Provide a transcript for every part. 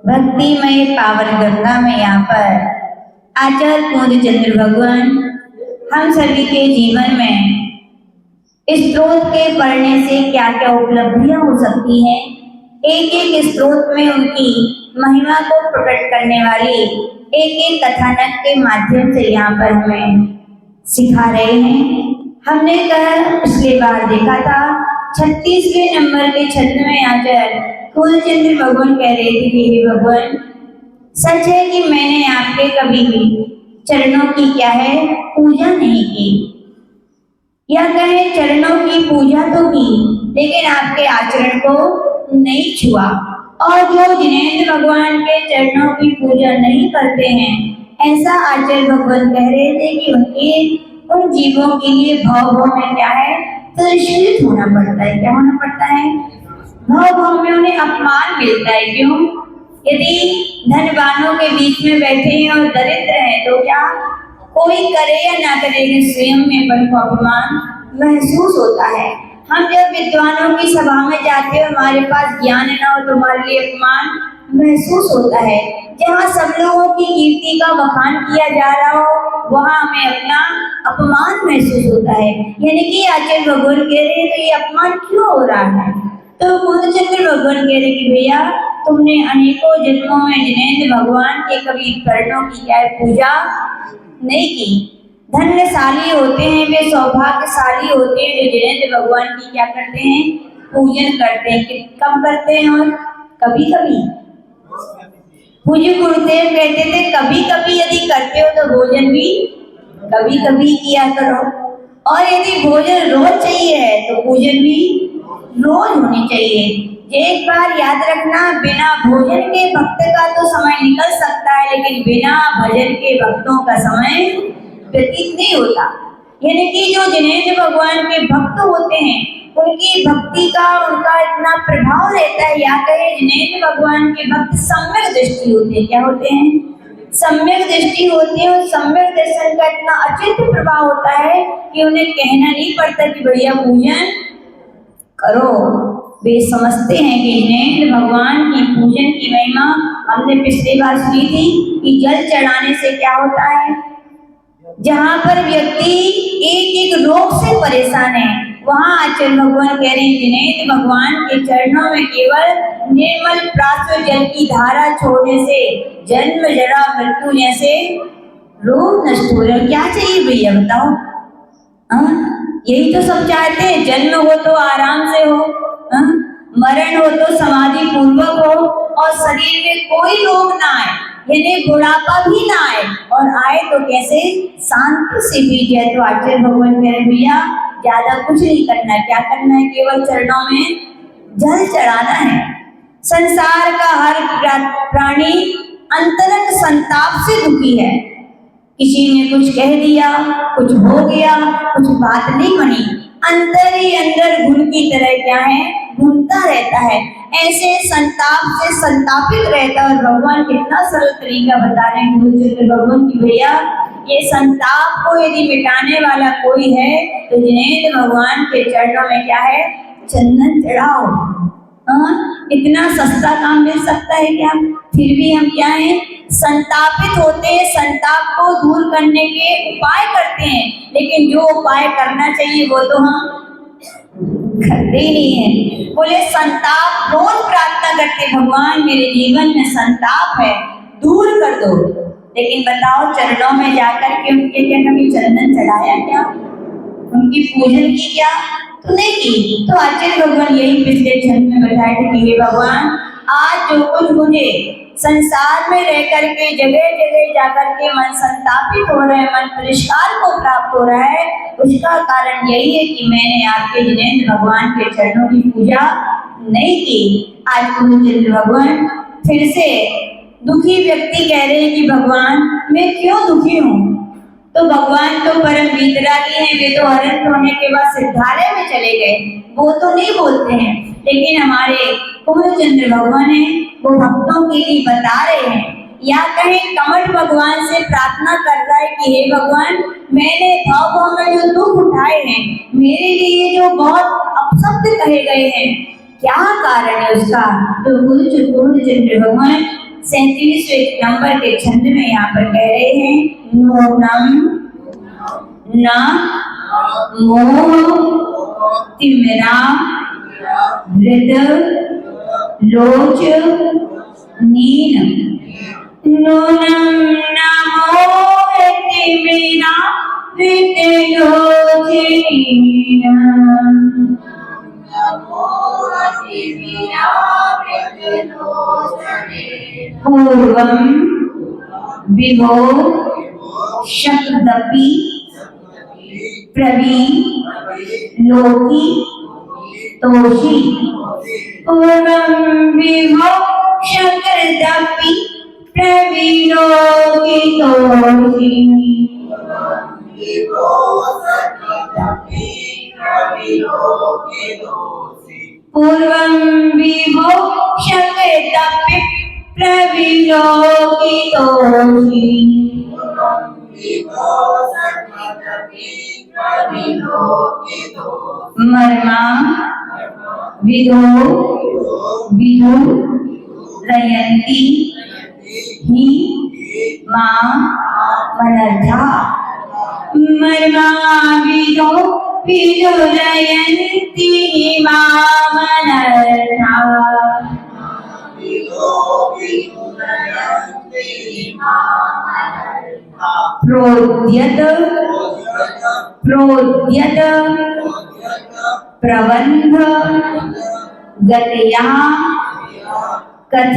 भक्तिमय पावन गंगा में यहाँ पर आचार्य पूर्णचंद्र भगवान हम सभी के जीवन में इस स्रोत के पढ़ने से क्या क्या उपलब्धियां हो सकती हैं, एक एक स्रोत में उनकी महिमा को प्रकट करने वाली एक एक कथानक के माध्यम से यहाँ पर हमें सिखा रहे हैं। हमने कल पिछले बार देखा था 36वें नंबर के छंद में आचार्य पूर्णचंद्र भगवान कह रहे थे कि हे भगवान, सच है कि मैंने आपके कभी भी चरणों की क्या है पूजा नहीं की, या कहे चरणों की पूजा तो की लेकिन आपके आचरण को नहीं छुआ। और जो जिनेंद्र भगवान के चरणों की पूजा नहीं करते हैं, ऐसा आचार्य भगवान कह रहे थे कि उनके उन जीवों के लिए भाव भाव में क्या है त्रिशूलित होना पड़ता है। क्या होना पड़ता है? भाव भाव में उन्हें अपमान मिलता है। क्यों? यदि धनवानों के बीच में बैठे हैं और दरिद्र हैं तो क्या कोई करे या ना करे, स्वयं में बल को अपमान महसूस होता है। हम जब विद्वानों की सभा में जाते हैं, हमारे पास ज्ञान ना हो तो हमारे लिए अपमान महसूस होता है। जहाँ सब लोगों की कीर्ति का बखान किया जा रहा हो, वहाँ हमें अपना अपमान महसूस होता है। यानी कि आचार्य भगवान कह रहे हैं तो ये अपमान क्यों हो रहा है? तो पूर्णचंद्र भगवान कह रहे कि भैया, तुमने अनेकों जन्मों में जिनेंद्र भगवान के कभी चरणों की क्या पूजा नहीं की। धन्यशाली होते हैं वे, सौभाग्यशाली होते हैं जो जिनेंद्र भगवान की क्या करते हैं पूजन करते हैं। कब करते हैं? और कभी कभी। पूज्य गुरुदेव कहते थे कभी कभी यदि करते हो तो भोजन भी कभी कभी किया करो, और यदि भोजन रोज चाहिए है तो पूजन भी रोज होनी चाहिए। एक बार याद रखना, बिना भोजन के भक्त का तो समय निकल सकता है, लेकिन बिना भजन के भक्तों का समय व्यतीत नहीं होता। यानी कि जो जिनेंद्र भगवान के भक्त होते हैं, उनकी भक्ति का उनका इतना प्रभाव रहता है, या कहे जिनेंद्र भगवान के भक्त सम्यक दृष्टि होते हैं। क्या होते हैं? सम्यक दृष्टि होती है। और सम्यक दर्शन का इतना अचिंत्य प्रभाव होता है कि उन्हें कहना नहीं पड़ता कि भैया पूजन करो। वे समझते हैं कि जिनेंद्र भगवान की पूजन की महिमा हमने पिछली बार सुनी थी कि जल चढ़ाने से क्या होता है, जहाँ पर व्यक्ति एक एक रोग से परेशान है, वहाँ आचार्य भगवान कह रहे हैं जिनेंद्र भगवान के चरणों में केवल निर्मल प्राच्य जल की धारा छोड़ने से जन्म जरा मृत्यु जैसे रोग नष्ट हो रहे। क्या चाहिए भैया बताओ? यही तो सब चाहते हैं। जन्म हो तो आराम से हो, मरण हो तो समाधि पूर्वक हो, और शरीर में कोई रोग ना आए, यानी बुढ़ापा भी ना आए, और आए तो कैसे शांति से बीत जाए। तो आचार्य भगवान कह रहे भैया ज्यादा कुछ नहीं करना है। क्या करना है? केवल चरणों में जल चढ़ाना है। संसार का हर प्राणी अंतरंग संताप से दुखी है। किसी ने कुछ कह दिया, कुछ हो गया, कुछ बात नहीं बनी, अंदर ही अंदर घुन की तरह क्या है घूमता रहता है। ऐसे संताप से संतापित रहता है। और भगवान कितना सरल तरीका बता रहे हैं गुरुचंद्र भगवान की, भैया ये संताप को यदि मिटाने वाला कोई है तो जिनेंद्र भगवान के चरणों में क्या है चंदन चढ़ाओ। इतना सस्ता काम मिल सकता है क्या? फिर भी हम क्या है संतापित होते हैं, संताप को दूर करने के उपाय करते हैं, लेकिन जो उपाय करना चाहिए वो तो हम करते ही नहीं है। बोले संताप रोज प्रार्थना करते, भगवान मेरे जीवन में संताप है दूर कर दो, लेकिन बताओ चरणों में जाकर के उनके क्या कभी चंदन चढ़ाया क्या? उनकी पूजन की क्या? तो नहीं की। तो आचार्य भगवान यही पिछले छंद में बताए थे कि हे भगवान, आज जो कुछ मुझे संसार में रह करके जगह जगह जाकर के मन संतापित हो रहा है, मन परिष्कार को प्राप्त हो रहा है, उसका कारण यही है कि मैंने आपके जिनेंद्र भगवान के चरणों की पूजा नहीं की। आज पूर्णचंद्र भगवान फिर से दुखी व्यक्ति कह रहे हैं कि भगवान मैं क्यों दुखी हूँ? तो भगवान तो परम वीतरागी हैं, वे तो हरण होने के बाद सिद्धालय में चले गए, वो तो नहीं बोलते हैं, लेकिन हमारे पूर्णचंद्र भगवान है वो भक्तों के लिए बता रहे हैं। या कहें कमठ भगवान से प्रार्थना कर रहा है कि हे भगवान, मैंने भाव भाव में जो दुख उठाए हैं, मेरे लिए जो बहुत अपशब्द कहे गए हैं, क्या कारण है उसका? तो पूर्णचंद्र भगवान 37वें नंबर के छंद में यहाँ पर कह रहे हैं, नूनम न मोह तिमिरा हृद लोच नीन। नूनम न मोह तिमिरा हृद लोच नीन। पूर्वं विभो शब्दपि प्रविलोकी तोषि। पूर्वं विभो शब्दपि प्रविलोकी तोषि। पूर्वं विभो शक्तपि प्रविलोकितोषि। मर्मा विदो विदु रयन्ति हि मां मनर्था। मर्मा विदो विदुरयन्ति मामनर्था। प्रोद्यत प्रोद्यत प्रबंध गतया कथ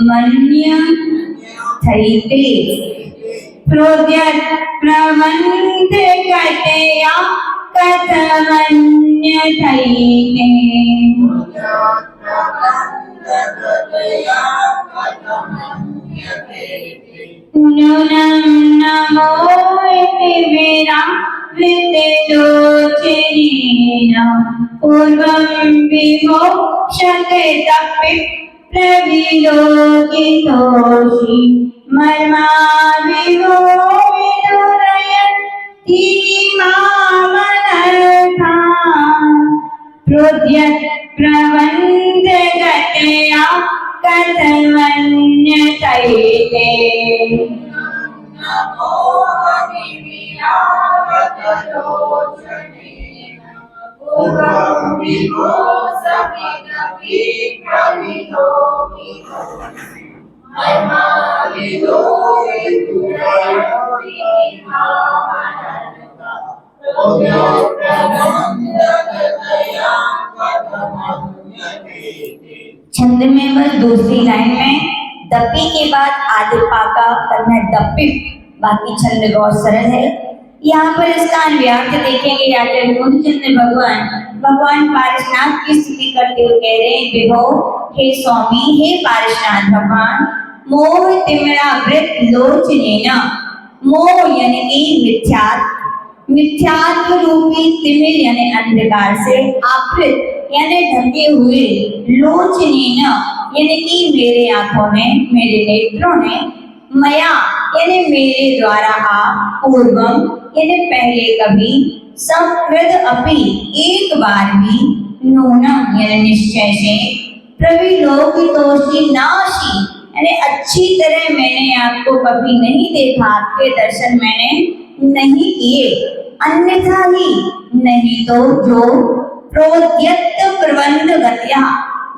मन्य थैते। प्रोद्यत प्रबंध गतया कथ मन्य थैते। नूनं नमो तिमिरा हृद लोच नीन। पूर्वं विभो शक्तपि प्रविलोकितोषि। मर्मा विभो विदुरयन्ति मामनर्था। प्रोद्यत प्रबंध गतया कथमन्य थैते। छंद में बस दूसरी लाइन में दपी के बाद आदिपा का करना है दपी। बाकी छंद बहुत सरल है। यहाँ पर इसका अन्वयार्थ देखेंगे। आचार्य पूर्णचंद्र भगवान पारसनाथ की स्तुति करते हुए कह रहे हैं, विभो हे स्वामी हे पारसनाथ भगवान, मोह तिमिरा वृत लोचनेन। मोह यानी कि मिथ्यात्व रूपी तिमिर यानी अंधकार से, आवृत यानी ढके हुए, लोचनेन यानी कि मेरे आंखों ने, मेरे नेत्रों ने, मया यानी मेरे द्वारा आप, पूर्वम यानी पहले कभी, सकृद अपि एक बार भी, नूनम यानी निश्चय से, प्रविलोकितोषि नाशी यानी अच्छी तरह मैंने आपको कभी नहीं देखा, आपके दर्शन मैंने नहीं किए, अन्यथा ही नहीं तो जो प्रोद्यत प्रबंध गतिया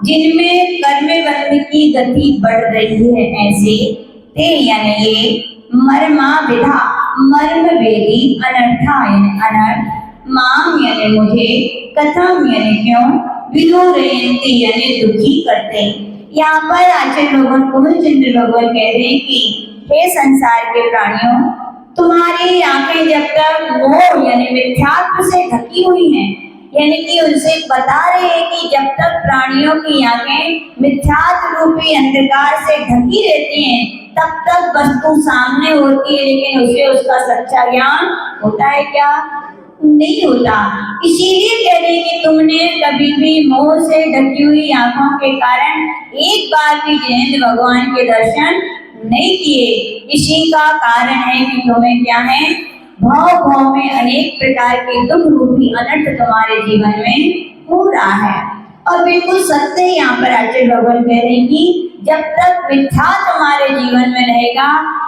जिनमें कर्म बंध की गति बढ़ रही है, ऐसे ते यानी ये मर्मा विधा मर्म वेदी, अनर्था यानी अनर्थ, माम यानी मुझे, कथम यानी क्यों, विदुरयन्ति यानी दुखी करते। यहाँ पर आचार्य भगवान पूर्णचंद्र भगवान कह रहे हैं कि हे संसार के प्राणियों, तुम्हारी आंखें जब तक मोह यानी मिथ्यात्व से ढकी हुई हैं, यानी कि उनसे बता रहे हैं कि जब तक प्राणियों की आंखें मिथ्यात्व रूपी अंधकार से ढकी रहती हैं, तब तक वस्तु सामने होती है, लेकिन उसे उसका सच्चा ज्ञान होता है क्या? नहीं होता। इसीलिए कह रहे कि तुमने कभी भी मोह से ढकी हुई आंखों के कारण एक बार भी जिनेंद्र भगवान के दर्शन नहीं किए। इसी का कारण है कि तुम्हें क्या है, भाव भाव में अनेक प्रकार के दुख रूपी अनर्थ तुम्हारे जीवन में हो रहा है। और बिल्कुल सत्य यहाँ पर आचार्य भगवान कह रहे हैं कि जब तक मिथ्यात्व हमारे जीवन में रहेगा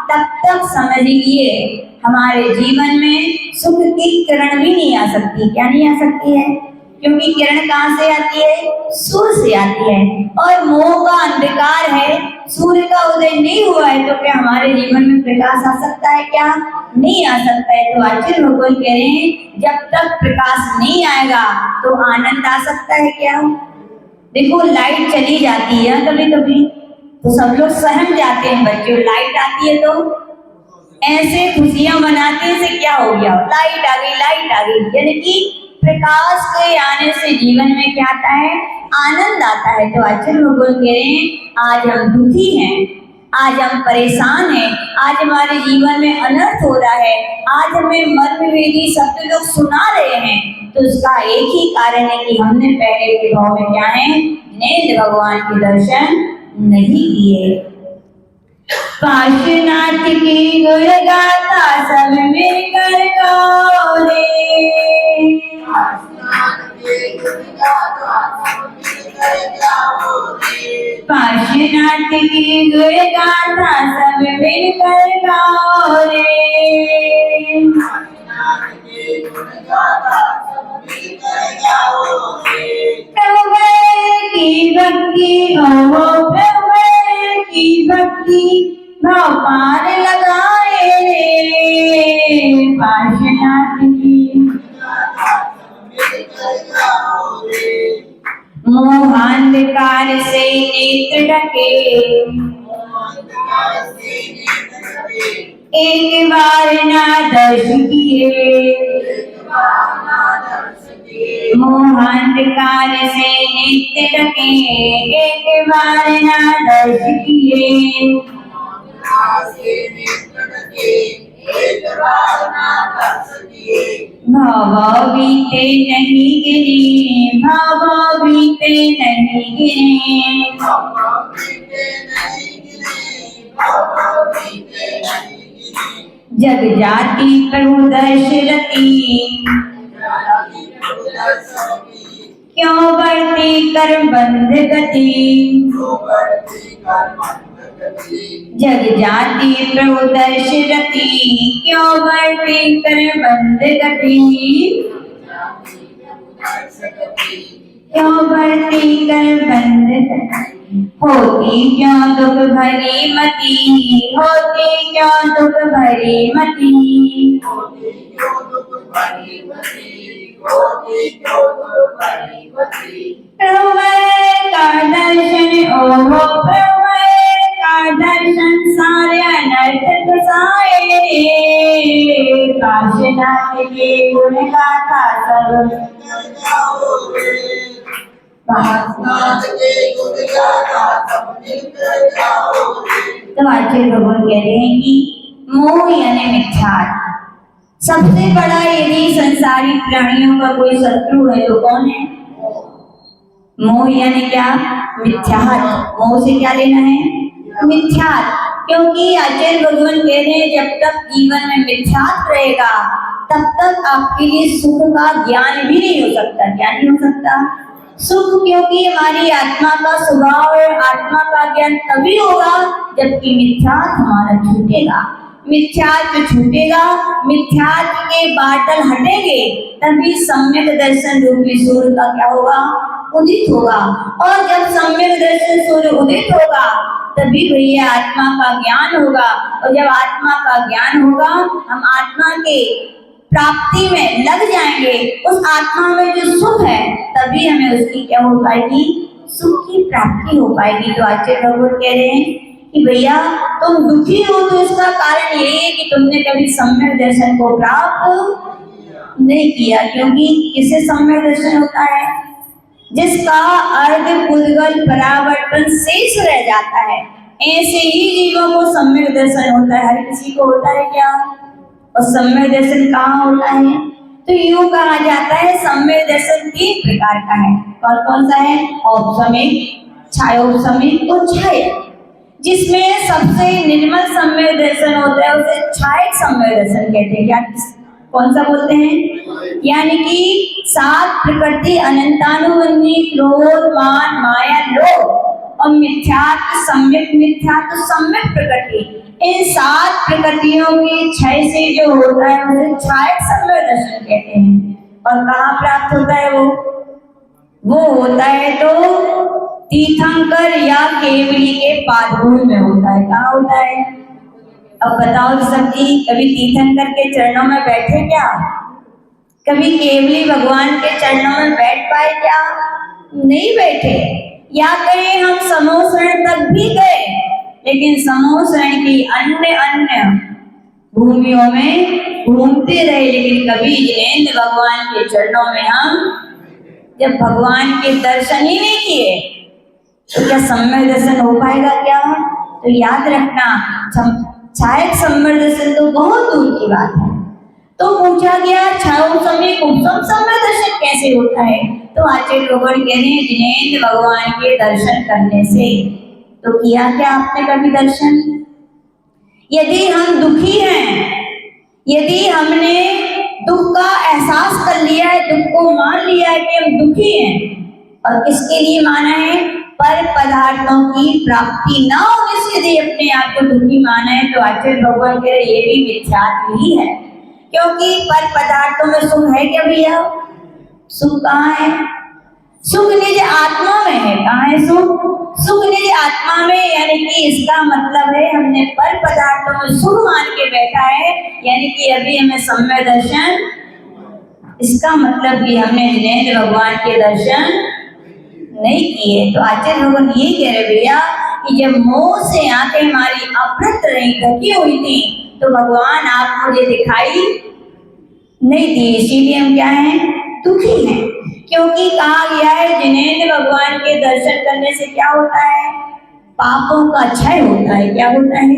तब तक समझ लीजिए हमारे जीवन में सुख की किरण भी नहीं आ सकती। क्या नहीं आ सकती है? क्योंकि किरण कहाँ से आती है? सूर्य से आती है, और मोह का अंधकार है, सूर्य का उदय नहीं हुआ है तो क्या हमारे जीवन में प्रकाश आ सकता है? क्या नहीं आ सकता है। तो आचार्य भगवान कह रहे हैं जब तक प्रकाश नहीं आएगा तो आनंद आ सकता है क्या? देखो लाइट चली जाती है कभी कभी तो सब लोग सहम जाते हैं, बच्चों लाइट आती है तो ऐसे खुशियां मनाते हैं से क्या हो गया, लाइट आ गई, लाइट आ गई। यानी कि प्रकाश के आने से जीवन में क्या आता है? आनंद आता है। तो आचार्य भगवान कह रहे हैं आज हम दुखी हैं, आज हम परेशान हैं, आज हमारे जीवन में अनर्थ हो रहा है, आज हमें मर्मवेदी शब्द लोग सुना रहे हैं, तो उसका एक ही कारण है कि हमने पहले के भाव में क्या है? नेत्र भगवान के दर्शन नहीं किए। काशीनाथ की गुण गाथा सब मिलकर गाओ रे, काशीनाथ की गुण गाथा सब मिलकर गाओ रे, प्रभु की भक्ति हो, प्रभु की भक्ति भाव पार लगाए रे, काशीनाथ की मोहांधकार से नेत्र ढके, एक बार ना दर्श किए, मोहांधकार से नेत्र ढके, एक बार ना दर्श किए, भाव बीते नहीं गिरे, भाव बीते नहीं गिरे, जग जाति प्रभु दशरथी, क्यों बढ़ती कर बंध गति, जग जाति प्रभु दशरथी, क्यों बढ़ती कर बंध गति, क्यों बढ़ती कर बंध गति, होती क्यों दुख भरी मती, होती क्यों दुख भरी मती, प्रभु का दर्शन ओ प्रभु का दर्शन सारे अनर्थ घुसाए, काशीनाथ के गुण गाथा सब, तो आचार्य भगवान कह रहे हैं कि मोह यानी मिथ्यात्व सबसे बड़ा यदि संसारी प्राणियों का कोई शत्रु है तो कौन है? मोह यानी क्या? मिथ्यात्व। मोह से क्या लेना है? मिथ्यात्व। क्योंकि आचार्य भगवान कह रहे हैं जब तक जीवन में मिथ्यात्व रहेगा तब तक आपके लिए सुख का ज्ञान भी नहीं हो सकता। क्या नहीं हो सकता? सुख, क्योंकि हमारी आत्मा का स्वभाव है, आत्मा का ज्ञान तभी होगा जबकि मिथ्यात्व हमारा छूटेगा। मिथ्यात्व छूटेगा, मिथ्यात्व के बादल हटेंगे, तभी सम्यक दर्शन रूपी सूर्य का क्या होगा? उदित होगा। और जब सम्यक दर्शन सूर्य उदित होगा तभी भैया आत्मा का ज्ञान होगा, और जब आत्मा का ज्ञान होगा हम आत्मा के प्राप्ति में लग जाएंगे। उस आत्मा में जो सुख है तभी हमें उसकी क्या हो पाएगी? सुख की प्राप्ति हो पाएगी। तो आचार्य भगवान कह रहे हैं कि भैया तुम दुखी हो तो इसका कारण ये है कि तुमने कभी सम्यक दर्शन को प्राप्त नहीं किया। क्योंकि किसे सम्यक दर्शन होता है? जिसका अर्ध पुद्गल परावर्तन शेष रह जाता है, ऐसे ही जीवों को सम्यक दर्शन होता है। हर किसी को होता है क्या? और सम्यक दर्शन कहाँ होता है? तो यूं कहा जाता है सम्यक दर्शन 3 प्रकार का है। कौन कौन सा है? औपसमिक, छायोपसमिक और छायक। जिसमें सबसे निर्मल सम्यक दर्शन होता है उसे छायक सम्यक दर्शन कहते हैं। क्या कौन सा बोलते हैं? यानी कि 7 प्रकृति अनंतानुबंधी क्रोध मान माया लोभ और मिथ्यात्व, सम्यक मिथ्यात्व, सम्यक प्रकृति, इन 7 प्रकृतियों के क्षय से जो होता है उसे छायक सम्यक दर्शन कहते हैं। और कहाँ प्राप्त होता है वो होता है तो तीर्थंकर या केवली के पादपूर में होता है। कहाँ होता है? अब बताओ सब जी, कभी तीर्थंकर के चरणों में बैठे क्या? कभी केवली भगवान के चरणों में बैठ पाए क्या? नहीं बैठे। या कहीं हम समूह शरण तक भी गए, लेकिन समूह शरण की अन्य भूमियों में घूमते रहे, लेकिन कभी जिनेंद्र भगवान के चरणों में हम जब भगवान के दर्शन ही नहीं किए तो क्या सम्यक दर्शन हो पाएगा क्या? तो याद रखना, छायक सम्यक दर्शन तो बहुत दूर की बात है। तो पूछा गया छायो समय उपसम सम्यक दर्शन कैसे होता है? तो आचार्य लोगों कह रहे हैं जिनेंद्र भगवान के दर्शन करने से। तो किया क्या आपने कभी दर्शन? यदि हम दुखी हैं, यदि हमने दुख का एहसास कर लिया है, दुख को मान लिया है कि हम दुखी हैं, और किसके लिए माना है? पर पदार्थों की प्राप्ति न होने से यदि अपने आप को दुखी माना है, तो आचार्य भगवान कह रहे ये भी मिथ्यात्व ही है। क्योंकि पर पदार्थों में सुख है क्या भैया? सुख कहाँ है? सुख निज आत्मा में है। कहाँ है सुख? सुख निज आत्मा में, यानी कि इसका मतलब है हमने पर पदार्थों में सुख मान के बैठा है, यानी कि अभी हमें सम्यक दर्शन, इसका मतलब कि हमने जिनेंद्र भगवान के दर्शन नहीं किए। तो आचार्य भगवान ये कह रहे भैया कि जब मोह से आंखें हमारी अवृत रही, ढकी हुई थी, तो भगवान आप मुझे दिखाई नहीं दी, इसीलिए हम क्या हैं? दुखी हैं। क्योंकि कहा गया है जिनेंद्र भगवान के दर्शन करने से क्या होता है? पापों का क्षय होता है। क्या होता है?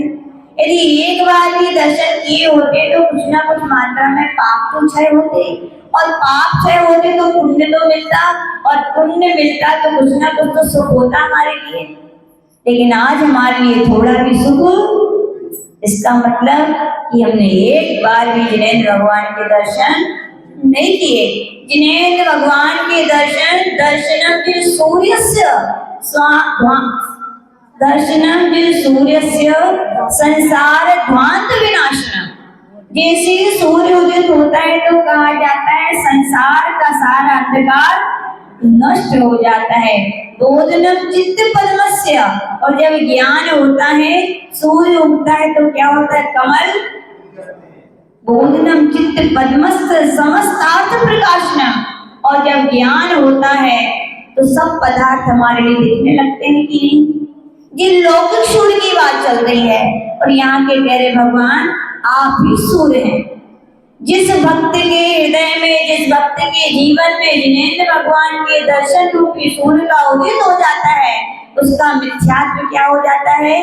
यदि एक बार भी दर्शन किए होते तो कुछ ना कुछ मात्रा में पाप तो क्षय होते, और पाप क्षय होते तो पुण्य तो मिलता, और पुण्य मिलता तो कुछ ना कुछ तो सुख होता हमारे लिए। लेकिन आज हमारे लिए थोड़ा भी सुख, इसका मतलब कि हमने एक बार भी जिनेंद्र भगवान के दर्शन नहीं किए। जिनेंद्र भगवान के दर्शन, दर्शनम जिन सूर्यस्य दर्शनम जिन सूर्यस्य संसार ध्वांत विनाशनम। जैसे सूर्य उदित होता है तो कहा जाता है संसार का सारा अंधकार नष्ट हो जाता है। बोधनम चित्त पद्मस्य, और जब ज्ञान होता है, सूर्य उगता है तो क्या होता है? कमल। बोधनम चित्त पद्मस्य समस्तार्थ प्रकाशनम, और जब ज्ञान होता है तो सब पदार्थ हमारे लिए दिखने लगते हैं कि नहीं? जिन लौकिक सूर्य की बात चल रही है, और यहाँ के कह रहे भगवान आप ही सूर्य हैं। जिस भक्त के हृदय में, जिस भक्त के जीवन में जिनेंद्र भगवान के दर्शन रूपी सूर्य का उदित हो जाता है, उसका मिथ्यात्व क्या हो जाता है?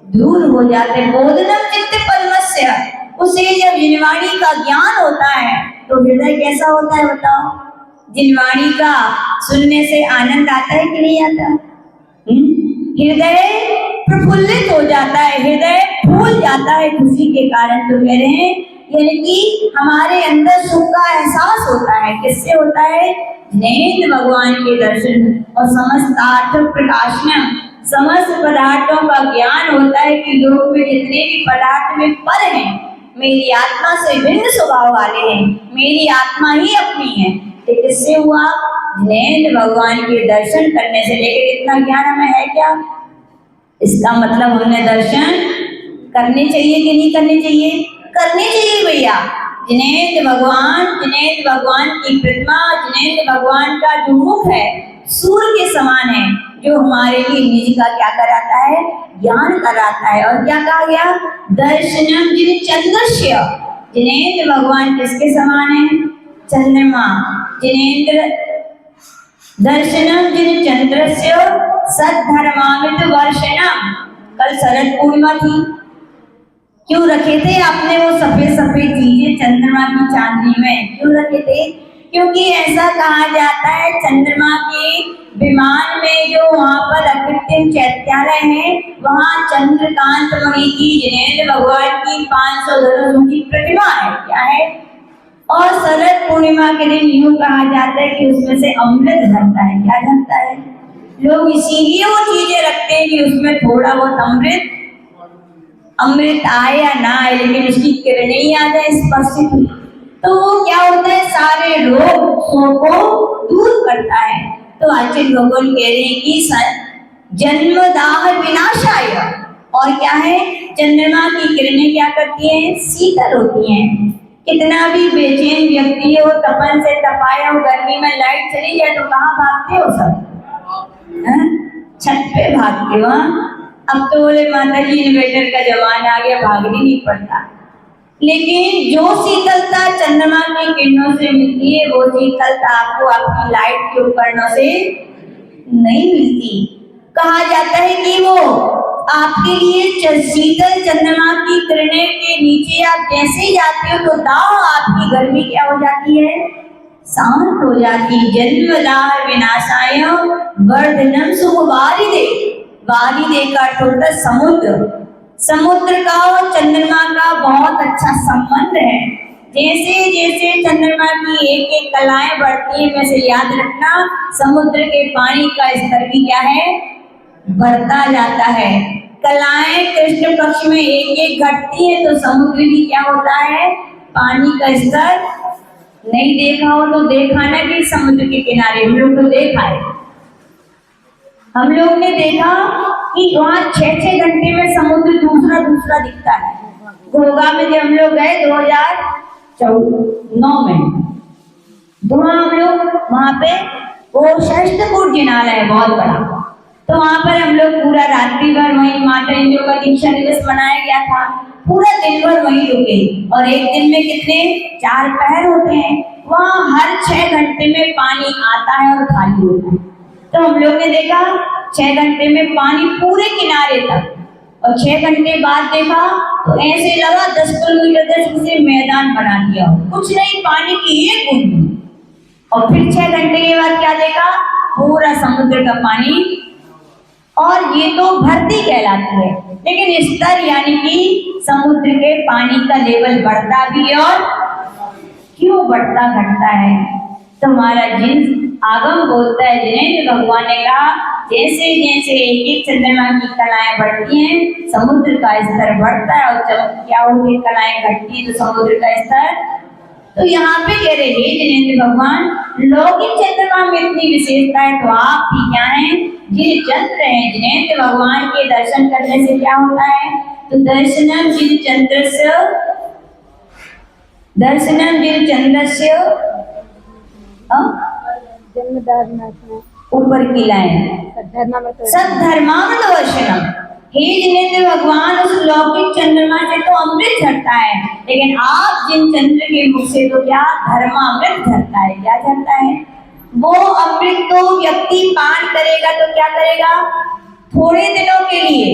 दूर हो जाता है। बोधनम चित्त पद्मस्य, उसे जब जिनवाणी का ज्ञान होता है तो हृदय कैसा होता है बताओ? जिनवाणी का सुनने से आनंद आता है कि नहीं आता? हृदय प्रफुल्लित हो जाता है, हृदय फूल जाता है खुशी के कारण। तो कह रहे हैं यानी कि हमारे अंदर सुख का एहसास होता है। किससे होता है? जिनेंद्र भगवान के दर्शन। और समस्तार्थ प्रकाशनम, समस्त पदार्थों का ज्ञान होता है कि लोक में जितने भी पदार्थ में पर हैं, मेरी आत्मा से भिन्न स्वभाव वाले हैं, मेरी आत्मा ही अपनी है। तो किससे हुआ? जिनेंद्र भगवान के दर्शन करने से। लेकिन इतना ज्ञान हमें है क्या? इसका मतलब हमने दर्शन करने चाहिए कि नहीं करने चाहिए? करने चाहिए भैया। जिनेंद्र भगवान की प्रतिमा, जिनेंद्र भगवान का जो मुख है सूर्य के समान है, जो हमारे लिए निज का क्या कराता है? ज्ञान कराता है। और क्या कहा गया? दर्शनम जिन चंद्रस्य, जिनेंद्र भगवान किसके समान है? चंद्रमा। जिनेंद्र दर्शनम जिन चंद्रस्य सद्धर्मामित वर्षणम। कल शरद पूर्णिमा थी, क्यों रखे थे आपने वो सफेद सफेद चीजें चंद्रमा की चांदनी में? क्यों रखे थे? क्योंकि ऐसा कहा जाता है चंद्रमा के विमान में जो वहाँ पर अकृत्रिम चैत्यालय है, वहाँ चंद्रकांत मणि की, जिनेंद्र भगवान की 500 धनुषों की प्रतिमा है। क्या है? और शरद पूर्णिमा के दिन यूं कहा जाता है कि उसमें से अमृत झरता है। क्या झरता है? लोग इसीलिए वो चीजें रखते हैं कि उसमें थोड़ा बहुत अमृत आए या ना आए, लेकिन उसकी किरणें ही आ जाए स्पर्शित हुई तो वो क्या होता है, सारे रोगों को दूर करता है। तो आचार्य भगवान कह रहे हैं कि जन्म दाह विनाशाय, और क्या है, चंद्रमा की किरणें क्या करती हैं, शीतल होती हैं। कितना भी बेचैन व्यक्ति हो, तपन से तपाया हो, गर्मी में लाइट चली जाए तो कहाँ भागते हो सब, छत पे भागते हो। अब तो बोले माता जी इन्वर्टर का जमाना आ गया, भागने नहीं पड़ता, लेकिन जो शीतलता चंद्रमा की किरणों से मिलती है वो शीतलता आपको आपकी लाइट के उपकरणों से नहीं मिलती। कहा जाता है कि वो आपके लिए शीतल चंद्रमा की किरणें के नीचे आप जैसे ही जाते हो तो दाह आपकी गर्मी क्या हो जाती है, शांत हो जाती। जन्म दाह विनाशाय वर्धनम सुख वारिदे, वारिदे का अर्थ होता है समुद्र। समुद्र का और चंद्रमा का बहुत अच्छा संबंध है। जैसे जैसे चंद्रमा की एक एक कलाएं बढ़ती है, वैसे याद रखना समुद्र के पानी का स्तर भी क्या है, बढ़ता जाता है। कलाएं कृष्ण पक्ष में एक एक घटती है तो समुद्र भी क्या होता है, पानी का स्तर, नहीं देखा हो तो देखा ना कि समुद्र के किनारे हम लोग तो देखा है, हम लोग ने देखा कि वहाँ 6-6 घंटे में समुद्र दूसरा दूसरा दिखता है। गोगा में जब हम लोग गए 2009 में, तो वहाँ हम लोग वहाँ पे वो शस्त्रकूट जिनालय है बहुत बड़ा, तो वहाँ पर हम लोग पूरा रात्रि भर वहीं माता इंद्र का दीक्षा दिवस मनाया गया था, पूरा दिन भर वहीं रुके। और एक दिन में कितने 4 पहर होते हैं, वहाँ हर 6 घंटे में पानी आता है और खाली होता है। तो हम लोग ने देखा 6 घंटे में पानी पूरे किनारे तक, और 6 घंटे बाद देखा तो ऐसे लगा 10 किलोमीटर तक से मैदान बना दिया, कुछ नहीं, पानी की एक बूंद। और फिर 6 घंटे के बाद क्या देखा, पूरा समुद्र का पानी, और ये तो भरती कहलाती है, लेकिन स्तर यानी कि समुद्र के पानी का लेवल बढ़ता भी है, और क्यों बढ़ता घटता है, तुम्हारा जिन आगम बोलता है, जिनेंद्र भगवान ने कहा जैसे जैसे एक एक चंद्रमा की कलाएं बढ़ती हैं समुद्र का स्तर बढ़ता है, और क्या होती है, कलाएं घटती है तो समुद्र का स्तर। तो यहाँ पे कह रहे हैं जिनेंद्र भगवान, लौकिक चंद्रमा में इतनी विशेषता है तो आप भी क्या हैं, जिन चंद्र हैं। जिनेंद्र भगवान के दर्शन करने से क्या होता है, तो दर्शनम जिन चंद्रस्य, दर्शनम जिन चंद्रस्य ऊपर की लाइन सद्धर्मामृत वर्षणम। हे जिनेंद्र भगवान, उस लौकिक चंद्रमा से तो अमृत झरता है, लेकिन आप जिन चंद्र के मुख से तो क्या धर्मामृत झरता है, क्या झरता है, वो अमृत तो व्यक्ति पान करेगा तो क्या करेगा, थोड़े दिनों के लिए,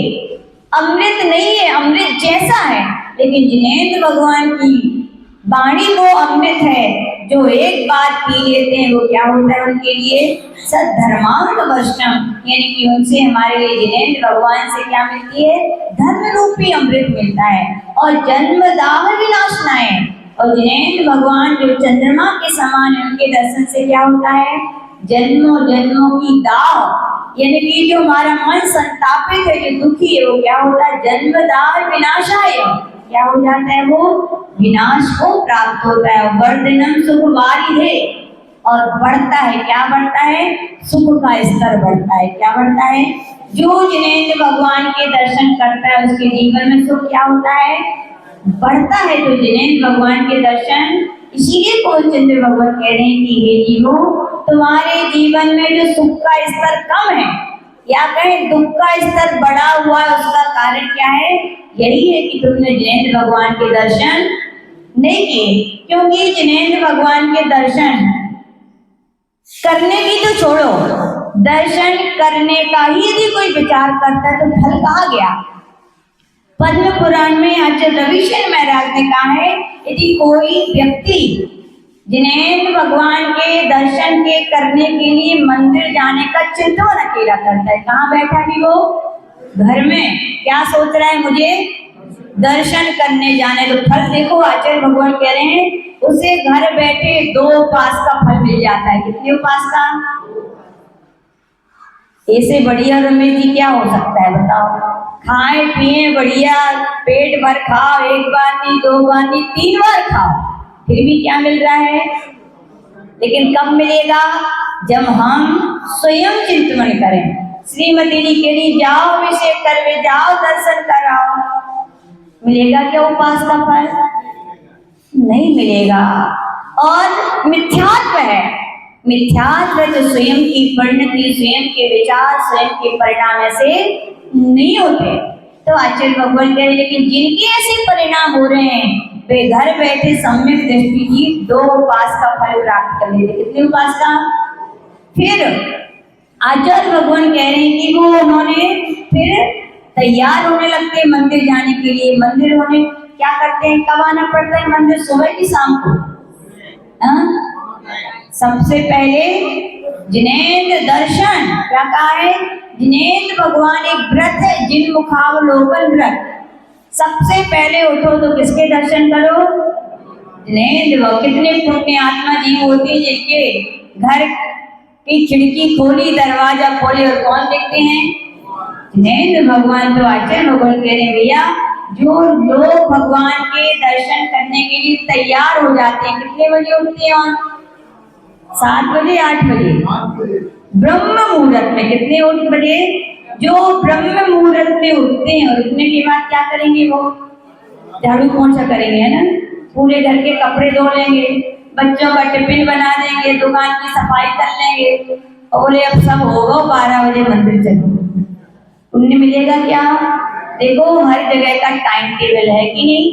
अमृत नहीं है, अमृत जैसा है, लेकिन जिनेंद्र भगवान की वाणी वो अमृत है, जो एक बार पी लेते हैं वो क्या होता है उनके लिए, सद्धर्मामृत वर्षणम, यानी कि उनसे हमारे लिए जिनेंद्र भगवान से क्या मिलती है, धर्म रूपी अमृत मिलता है। और जन्म दाह विनाशनाय, और जिनेंद्र भगवान जो चंद्रमा के समान है, उनके दर्शन से क्या होता है, जन्मों जन्मों की दाह, यानी कि जो हमारा मन संतापित है, जो दुखी है, वो क्या होता है, जन्म दाह विनाशाय, क्या हो जाता है, वो विनाश को प्राप्त होता है। वर्धनम सुख वारिधे, और बढ़ता है, क्या बढ़ता है, सुख का स्तर बढ़ता है, क्या बढ़ता है, जो जिनेंद्र भगवान के दर्शन करता है उसके जीवन में सुख क्या होता है, बढ़ता है। तो जिनेंद्र भगवान के दर्शन, इसीलिए कोलचंद्र भगवान कह रहे हैं कि हे जीवो, तुम्हारे जीवन में जो सुख का स्तर कम है या कहें दुख का स्तर बढ़ा हुआ है, उसका कारण क्या है, यही है कि तुमने जिनेंद्र भगवान के दर्शन नहीं किए। क्योंकि जिनेंद्र भगवान के दर्शन करने की तो छोड़ो, दर्शन करने का ही यदि कोई विचार करता है तो फल कहाँ गया। पद्म पुराण में आचार्य रविशंकर महाराज ने कहा है, यदि कोई व्यक्ति जिनेंद्र भगवान के दर्शन के करने के लिए मंदिर जाने का चिंतन अकेला करता है, कहाँ बैठा भी वो, घर में, क्या सोच रहा है, मुझे दर्शन करने जाने, तो फल देखो आचार्य भगवान कह रहे हैं उसे घर बैठे 2 उपास का फल मिल जाता है। कितने उपास का, ऐसे बढ़िया रमेश जी क्या हो सकता है बताओ? खाए पिए बढ़िया, पेट भर खाओ, एक बार नहीं, दो बार नहीं, 3 बार खाओ, फिर भी क्या मिल रहा है? लेकिन कब मिलेगा? जब हम स्वयं चिंतन करें। श्रीमती जी के लिए जाओ, अभिषेक करवे जाओ, दर्शन कराओ, मिलेगा क्या उपास का फल? नहीं मिलेगा। और मिथ्यात्व है, मिथ्यात्व तो स्वयं की परिणति, स्वयं के विचार, स्वयं के परिणाम ऐसे नहीं होते। तो आचार्य भगवान कह रहे लेकिन जिनके ऐसे परिणाम हो रहे हैं वे घर बैठे सम्यक दृष्टि की 2 उपास का फल प्राप्त कर लेते। कितने उपास का? फिर आचार्य भगवान कह रहे हैं कि वो उन्होंने फिर तैयार होने लगते हैं मंदिर जाने के लिए। मंदिर होने क्या करते हैं? कब आना पड़ता है मंदिर? सुबह की शाम को? सबसे पहले जिनेन्द्र दर्शन, क्या कहा है? जिनेन्द्र भगवान एक व्रत है, जिन मुखावलोकन व्रत। सबसे पहले उठो तो किसके दर्शन करो? जिनेन्द्र। कितने पुण्य आत्मा जीव होते हैं जिनके घर की खिड़की खोली, दरवाजा खोले और कौन देखते हैं? जिनेन्द्र भगवान। तो आचार्य भगवान कह रहे भैया जो लोग भगवान के दर्शन करने के लिए तैयार हो जाते हैं, कितने बजे उठते हैं? 7 बजे, 8 बजे ब्रह्म मुहूर्त में। कितने बजे? जो ब्रह्म मुहूर्त में उठते हैं और उठने के बाद क्या करेंगे? वो झाड़ू पोंछा करेंगे, है ना, पूरे घर के कपड़े धो लेंगे, बच्चों का टिफिन बना देंगे, दुकान की सफाई कर लेंगे और बोले अब सब होगा, 12 बजे मंदिर चलो। पुण्य मिलेगा क्या? देखो हर जगह का टाइम टेबल है कि नहीं?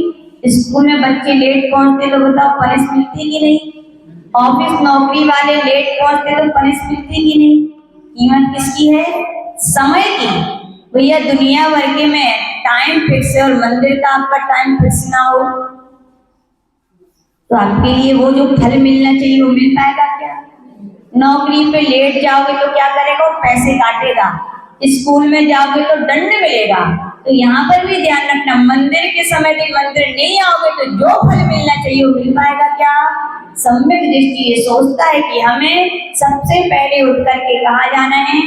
स्कूल में बच्चे लेट पहुंचते तो बताओ पनिश मिलती कि नहीं? ऑफिस नौकरी वाले लेट पहुंचते तो पनिश मिलती कि नहीं? कीमत किसकी है? समय की। भैया दुनिया भर के में टाइम फिक्स है और मंदिर का आपका टाइम फिक्स ना हो तो आपके लिए वो जो फल मिलना चाहिए वो मिल पाएगा क्या? नौकरी पे लेट जाओगे तो क्या करेगा? वो पैसे काटेगा। स्कूल में जाओगे तो दंड मिलेगा। तो यहाँ पर भी ध्यान रखना, मंदिर के समय भी मंदिर नहीं आओगे तो जो फल मिलना चाहिए वो मिल पाएगा क्या? सम्यक दृष्टि ये सोचता है कि हमें सबसे पहले उठ करके कहाँ जाना है?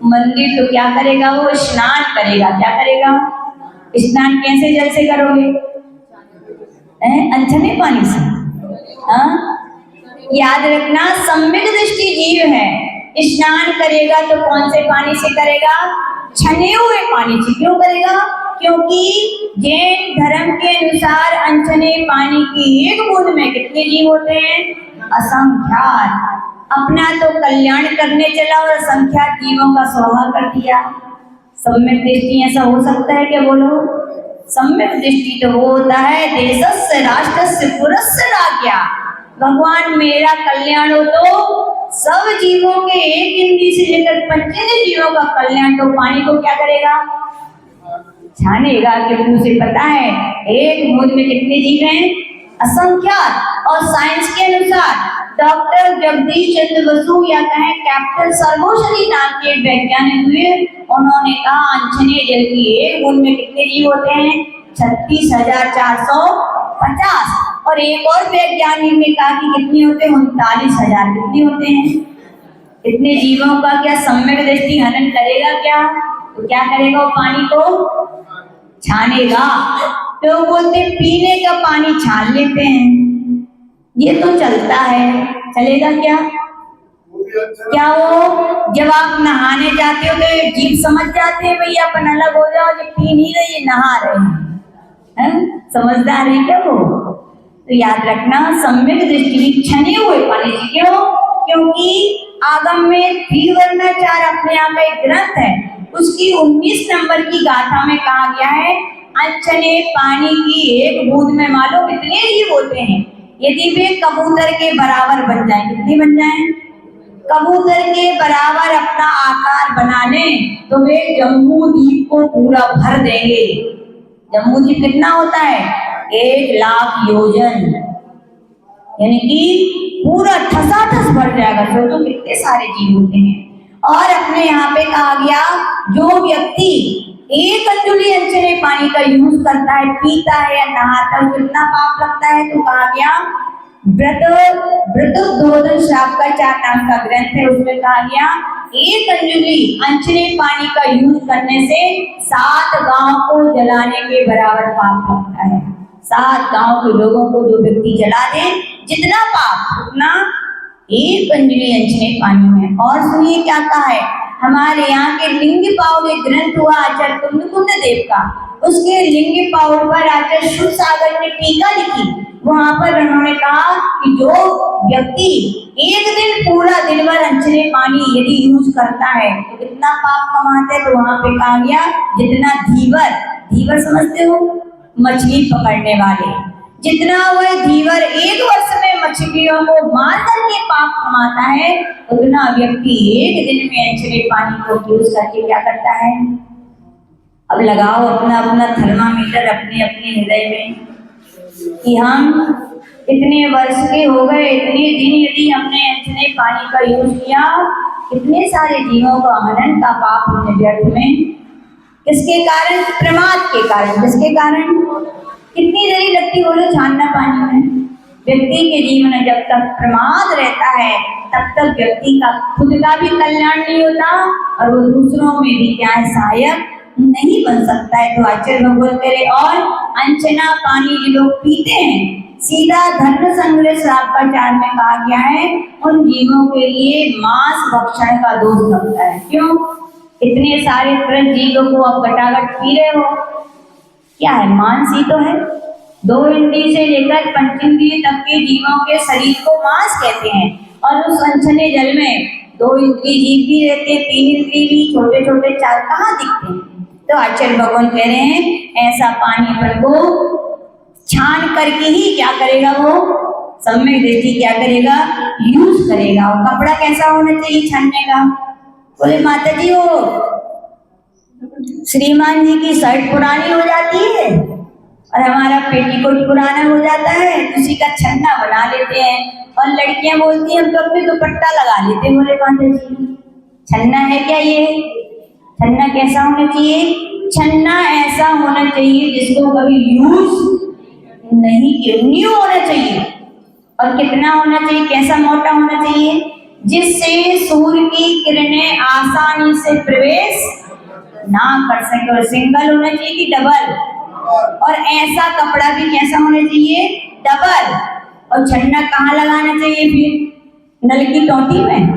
मंदिर। तो क्या करेगा? वो स्नान करेगा। क्या करेगा? स्नान कैसे जल से करोगे? अनछने पानी से। याद रखना सम्यक दृष्टि जीव है, स्नान करेगा तो कौन से पानी से करेगा? छने हुए पानी से। क्यों करेगा? क्योंकि जैन धर्म के अनुसार अनछने पानी की एक बूंद में कितने जीव होते हैं? असंख्यात। अपना तो कल्याण करने चला और असंख्यात जीवों का स्वाहा कर दिया। सम्यक दृष्टि ऐसा हो सकता है क्या? बोलो। सम्यक दृष्टि तो वो होता है देशस्य राष्ट्रस्य पुरस्य राज्ञा। भगवान मेरा कल्याण हो तो सब जीवों के एक इंद्री से लेकर 25 जीवों का कल्याण। तो पानी को क्या करेगा? छानेगा। क्योंकि उसे पता है एक बूंद में कितने जीव हैं? असंख्यात। और साइंस के अनुसार डॉक्टर जगदीश चंद्र बसु या कहें कैप्टन सर्वोपरि नाम के वैज्ञानिक हुए, उन्होंने कहा अनछने जल की एक बूंद में कितने जीव होते हैं? 36,450। और एक और वैज्ञानिक ने कहा कि कितने होते हैं? 39,000। कितने होते हैं? इतने जीवों का क्या सम्यक दृष्टि हनन करेगा क्या? तो क्या करेगा? वो पानी को छानेगा। लोग बोलते पीने का पानी छान लेते हैं, ये तो चलता है, चलेगा क्या? क्या वो जब आप नहाने जाते हो तो जीव समझ जाते हैं भैया अपन अलग हो जाओ, ये पी नहीं रही नहा रहे हैं? समझदार है क्या वो? तो याद रखना सम्यक दृष्टि छने हुए पानी से। क्यों? क्योंकि आगम में द्विवर्णाचार अपने आप एक ग्रंथ है, उसकी 19 नंबर की गाथा में कहा गया है अनछने पानी की एक बूंद में मानो कितने जीव होते हैं। यदि वे कबूतर के बराबर बन जाए, कितने बन जाए? कबूतर के बराबर अपना आकार बना लें तो वे जम्बू द्वीप को पूरा भर देंगे। जम्बू द्वीप कितना होता है? 1,00,000 योजन, यानी कि पूरा ठसाठस भर जाएगा। तो कितने सारे जीव होते हैं। और अपने यहाँ पे कहा गया जो व्यक्ति 1 अंजुली अनछने पानी का यूज करता है, पीता है या नहाता है, कितना पाप लगता है? तो कहा गया व्रतोद्बोधन श्राप का 4 नाम का ग्रंथ है, उसमें कहा गया एक अंजुली अनछने पानी का यूज करने से 7 गांव को जलाने के बराबर पाप लगता है। 7 गांव के लोगों को जो व्यक्ति जला दे, जितना पाप उतना एक अंजलि अनछने पानी में। और सुनिए क्या कहा है, हमारे यहाँ के लिंग पावड़े ग्रंथ हुआ आचार्य कुंद देव का, उसके लिंग पावड़ पर आचार्य शिव सागर ने टीका लिखी। वहां पर उन्होंने कहा कि जो व्यक्ति एक दिन पूरा दिन भर अनछने पानी यदि यूज करता है तो कितना पाप कमाते हैं। तो वहां पे कहा गया जितना धीवर समझते हो, मछली पकड़ने वाले, जितना वह धीवर एक वर्ष में मछलियों को मार करके पाप कमाता है, उतना व्यक्ति एक दिन में अनछने पानी को यूज करके क्या करता है। अब लगाओ अपना अपना थर्मामीटर अपने अपने हृदय में कि हम इतने वर्ष के हो गए, इतने दिन यदि हमने अनछने पानी का यूज किया, कितने सारे जीवों का हनन का पाप हमने व्यर्थ में, किसके कारण, प्रमाद के कारण। जिसके कारण कितनी देरी लगती बोलो छानना पानी में। व्यक्ति के जीवन में जब तक प्रमाद रहता है तब तक व्यक्ति का खुद का भी कल्याण नहीं होता और वो दूसरों में भी क्या है, सहायक नहीं बन सकता है। तो आचार्य भगवत करे और अनछना पानी जो लोग पीते हैं, सीधा धर्म संग्रह श्रापाचार में कहा गया है, उन जीवों के लिए मांस भक्षण का दोष लगता है। क्यों? इतने सारे तरह जीवों को आप गटागट पी रहे हो, क्या है, मांस ही तो है। 2 इंद्रिय से लेकर 5 इंद्रिय तक के जीवों के शरीर को मांस कहते हैं। और उस अनछने जल में 2 इंद्रिय जीव भी रहते हैं, 3 इंद्रिय भी, छोटे छोटे 4 कहाँ दिखते हैं। तो आचार्य भगवान कह रहे हैं ऐसा पानी अपन को छान करके ही क्या करेगा, वो सम्यक दृष्टि क्या करेगा, यूज करेगा। और कपड़ा कैसा होना चाहिए छानने का? बोले माता जी वो श्रीमान जी की शर्ट पुरानी हो जाती है और हमारा पेटीकोट पुराना हो जाता है, उसी का छन्ना बना लेते हैं। और लड़कियां बोलती हैं हम तो अपने दुपट्टा लगा लेते हैं। बोले माता जी छन्ना है क्या ये? छन्ना कैसा होना चाहिए? छन्ना ऐसा होना चाहिए जिसको कभी यूज नहीं किया, न्यू होना चाहिए। और कितना होना चाहिए, कैसा मोटा होना चाहिए, जिससे सूर्य की किरणें आसानी से प्रवेश ना कर सके। और सिंगल होना चाहिए कि डबल? और ऐसा कपड़ा भी कैसा होना चाहिए, डबल। और छन्ना कहाँ लगाना चाहिए फिर? नल की टोटी में?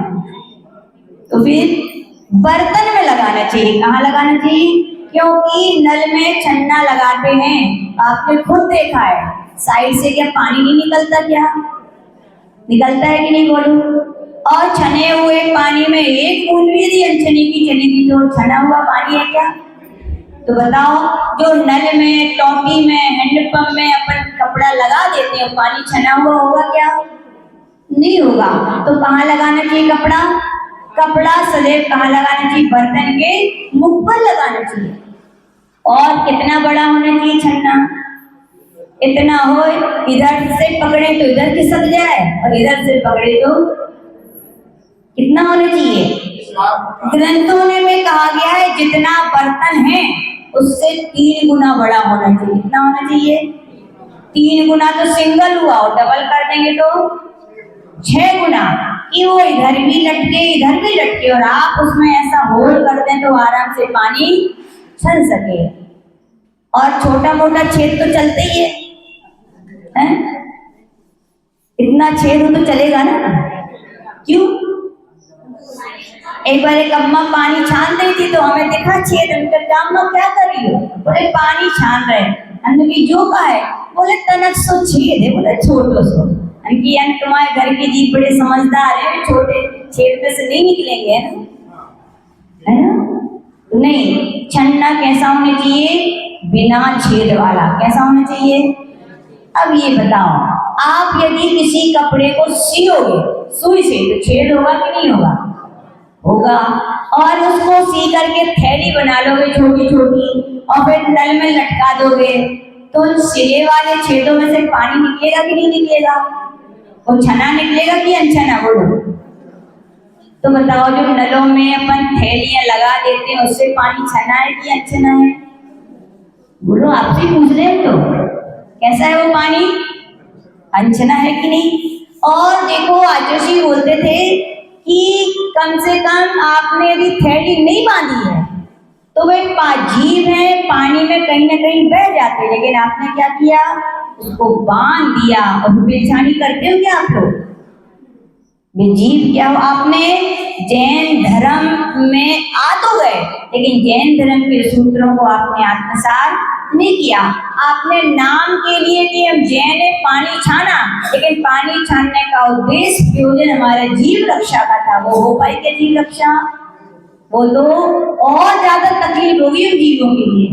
तो फिर बर्तन में लगाना चाहिए। कहाँ लगाना चाहिए? क्योंकि नल में छन्ना लगाते हैं, आपने खुद देखा है, साइड से क्या पानी नहीं निकलता? क्या निकलता है कि नहीं बोलो? और छने हुए पानी में एक बूंद भी यदि अनछनी की चली गई तो छना हुआ पानी है क्या? तो बताओ, जो नल में, टोटी में, हैंडपंप में अपन कपड़ा लगा देते हैं, पानी छना हुआ होगा क्या? नहीं होगा। तो कहाँ लगाना चाहिए कपड़ा? कपड़ा सदैव कहाँ लगाना चाहिए? बर्तन के मुख पर लगाना चाहिए। और कितना बड़ा होना चाहिए छन्ना? इतना हो इधर से पकड़े तो इधर खिसक जाए और इधर से पकड़े तो कितना होना चाहिए? ग्रंथों में कहा गया है जितना बर्तन है उससे 3 गुना बड़ा होना चाहिए। कितना होना चाहिए? 3 गुना तो सिंगल हुआ, और डबल कर देंगे तो 6 गुना, कि वो इधर भी लटके इधर भी लटके, और आप उसमें ऐसा होल कर दें तो आराम से पानी चल सके। और छोटा मोटा छेद तो चलते ही है? इतना छेद हो तो चलेगा ना? क्यों? एक बार एक अम्मा पानी छान रही थी तो हमें देखा छेद, उनका अम्मा क्या कर रही हो? बोले पानी छान रहे। हमने की जो का है? बोले तनक सो छेद है। बोले छोटो सो। यानी तुम्हारे घर के जीव बड़े समझदार है, छोटे छेद में से नहीं निकलेंगे, है ना? नहीं, छन्ना कैसा होना चाहिए? बिना छेद वाला। कैसा होना चाहिए? अब ये बताओ, आप यदि किसी कपड़े को सियोगे सुई से तो छेद होगा कि नहीं होगा? होगा। और उसको सी करके थैली बना लोगे छोटी छोटी और फिर नल में लटका दोगे तो उन सिले वाले छेदों में से पानी निकलेगा कि नहीं निकलेगा? वो छना निकलेगा कि अनछना? बोलो तो बताओ। जो नलों में अपन थैलियां लगा देते हैं उससे पानी छना है कि अनछना है? बोलो, आपसे पूछ रहे हैं तो कैसा है वो पानी? अनछना है कि नहीं? और देखो आचार्य बोलते थे कि कम से कम आपने यदि थैली नहीं बांधी है तो वे जीव है पानी में कहीं ना कहीं बह जाते, लेकिन आपने क्या किया, उसको बांध दिया। और बेचानी करते हो क्या आप लोग, जीव क्या हो, आपने जैन धर्म में आ तो गए लेकिन जैन धर्म के सूत्रों को आपने आत्मसात नहीं किया। आपने नाम के लिए कि हम जैन है पानी छाना, लेकिन पानी छानने का उद्देश्य प्रयोजन हमारा जीव रक्षा का था। वो हो पाई क्या जीव रक्षा, वो तो और ज्यादा तकलीफ होगी उन जीवों के लिए।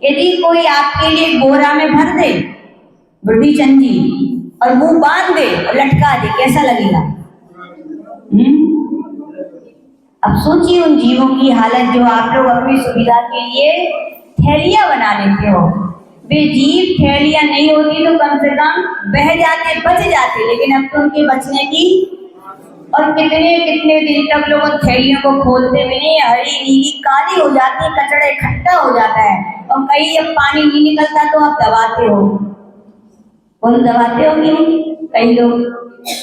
यदि कोई आपके लिए बोरा में भर दे बुढ़ी चंदी और मुंह बांध दे और लटका दे, कैसा लगेगा? अब सोचिए उन जीवों की हालत जो आप लोग अपनी सुविधा के लिए थैलियां बना लेते हो। वे जीव थैलियां नहीं होती तो कम से कम बह जाते, बच जाते, लेकिन अब तो उनके बचने की, और कितने कितने दिन तक लोग उन थैलियों को खोलते भी नहीं, हरी नीली काली हो जाती है, कचड़ा इकट्ठा हो जाता है। और कहीं जब पानी नहीं निकलता तो आप दबाते हो, कौन दबाते हो कि नहीं? कई लोग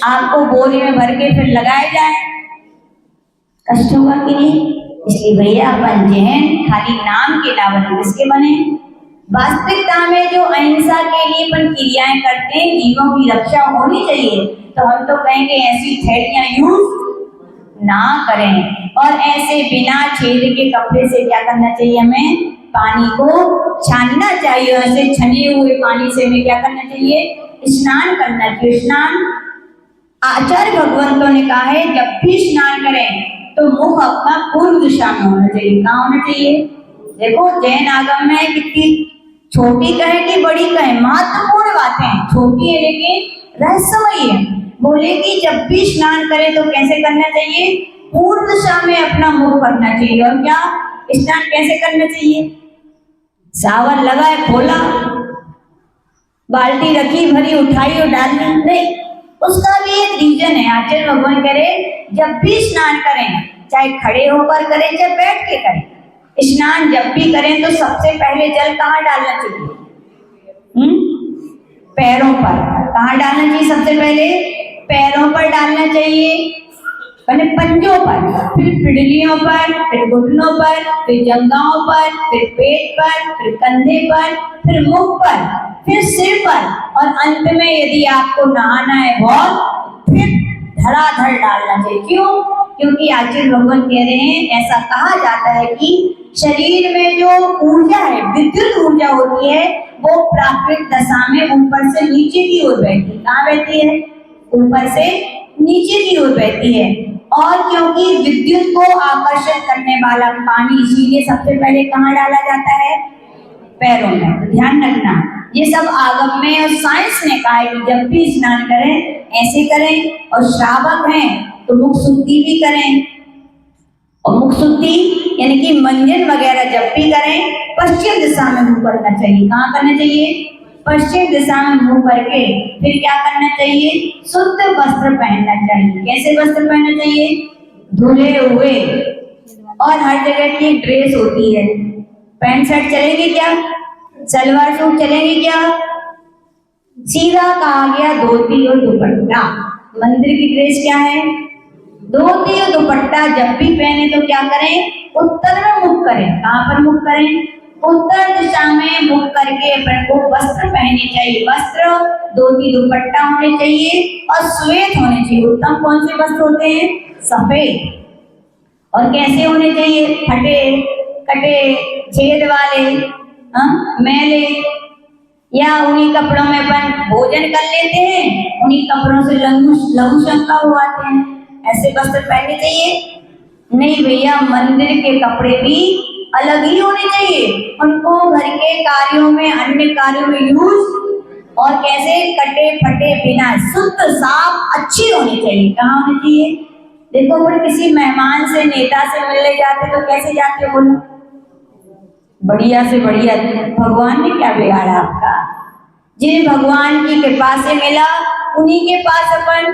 आपको बोरी में भर के फिर लगाए जाए, कष्ट होगा कि नहीं? इसलिए भैया अपन जैन खाली नाम के ना बने, किसके बने? वास्तविकता में जो अहिंसा के लिए अपन क्रियाएं करते हैं, जीवों की रक्षा होनी चाहिए, तो हम तो कहेंगे ऐसी थैलियां यूज ना करें। और ऐसे बिना छेद के कपड़े से क्या करना चाहिए, हमें पानी को छानना चाहिए। ऐसे छने हुए पानी से हमें क्या करना चाहिए, स्नान करना चाहिए। स्नान आचार्य भगवंतों ने कहा है जब भी स्नान करें तो मुख अपना पूर्व दिशा में होना चाहिए। कहाँ होना चाहिए? देखो जैन आगम में कितनी छोटी कहे कि बड़ी कहे, महत्वपूर्ण बातें छोटी है लेकिन रहस्यमयी है। बोले कि जब भी स्नान करें तो कैसे करना चाहिए, पूर्व दिशा में अपना मुख करना चाहिए। और क्या स्नान कैसे करना चाहिए? सावन लगाए खोला, बाल्टी रखी भरी उठाई और डाल दी, नहीं, उसका भी एक रीजन है। आचार्य भगवान कह रहे जब भी स्नान करें, चाहे खड़े होकर करें चाहे बैठ के करें, स्नान जब भी करें तो सबसे पहले जल कहाँ डालना चाहिए? पैरों पर। कहाँ डालना चाहिए? सबसे पहले पैरों पर डालना चाहिए, पहले पंजों पर, फिर पिड़लियों पर, फिर घुटनों पर, फिर जंघाओं पर, फिर पेट पर, फिर कंधे पर, फिर मुख पर, फिर सिर पर, और अंत में यदि आपको नहाना है बहुत, फिर धड़ाधड़ डालना चाहिए। क्यों? क्योंकि आचार्य भगवान कह रहे हैं, ऐसा कहा जाता है कि शरीर में जो ऊर्जा है, विद्युत ऊर्जा होती है, वो प्राकृतिक दशा में ऊपर से नीचे की ओर बहती है। कहाँ बहती है? ऊपर से नीचे की ओर बहती है। और क्योंकि विद्युत को आकर्षित करने वाला पानी इसीलिए सबसे पहले कहाँ डाला जाता है? पैरों में। तो ध्यान रखना, ये सब आगम में और साइंस ने कहा है कि जब भी स्नान करें ऐसे करें। और श्रावक हैं तो मुख शुद्धि भी करें, और मुख शुद्धि यानी कि मंजन वगैरह जब भी करें पश्चिम दिशा में मुंह करना चाहिए। कहाँ करना चाहिए? पश्चिम दिशा में मुंह करके फिर क्या करना चाहिए? शुद्ध वस्त्र पहनना चाहिए। कैसे वस्त्र पहनना चाहिए? धुले हुए। और हर जगह की ड्रेस होती है, पैंट शर्ट चलेगी क्या? सलवार सूट चलेंगे क्या? सीधा कहा गया धोती और दुपट्टा। मंदिर की ड्रेस क्या है? धोती और दुपट्टा। जब भी पहने तो क्या करें? उत्तर में मुख करें। कहाँ पर मुख करें? उत्तर दिशा में मुख करके अपन को वस्त्र पहनने चाहिए। वस्त्र धोती दुपट्टा होने चाहिए और श्वेत होने चाहिए। उत्तम कौन से वस्त्र होते हैं? सफेद। और कैसे होने चाहिए? फटे कटे छेद वाले, मैले, या उन्हीं कपड़ों में अपन भोजन कर लेते हैं, उन्हीं कपड़ों से लघु शंका हुआते हैं, ऐसे वस्त्र पहनने चाहिए? नहीं भैया, मंदिर के कपड़े भी अलग ही होने चाहिए। उनको घर के कार्यों में, अन्य कार्यों में यूज, और कैसे? कटे फटे बिना शुद्ध साफ अच्छी होनी चाहिए। कहाँ होनी चाहिए? देखो अगर किसी मेहमान से, नेता से मिलने जाते तो कैसे जाते? बोलो बढ़िया से बढ़िया। भगवान ने क्या बिगाड़ा आपका? जिन भगवान की कृपा से मिला उन्हीं के पास अपन,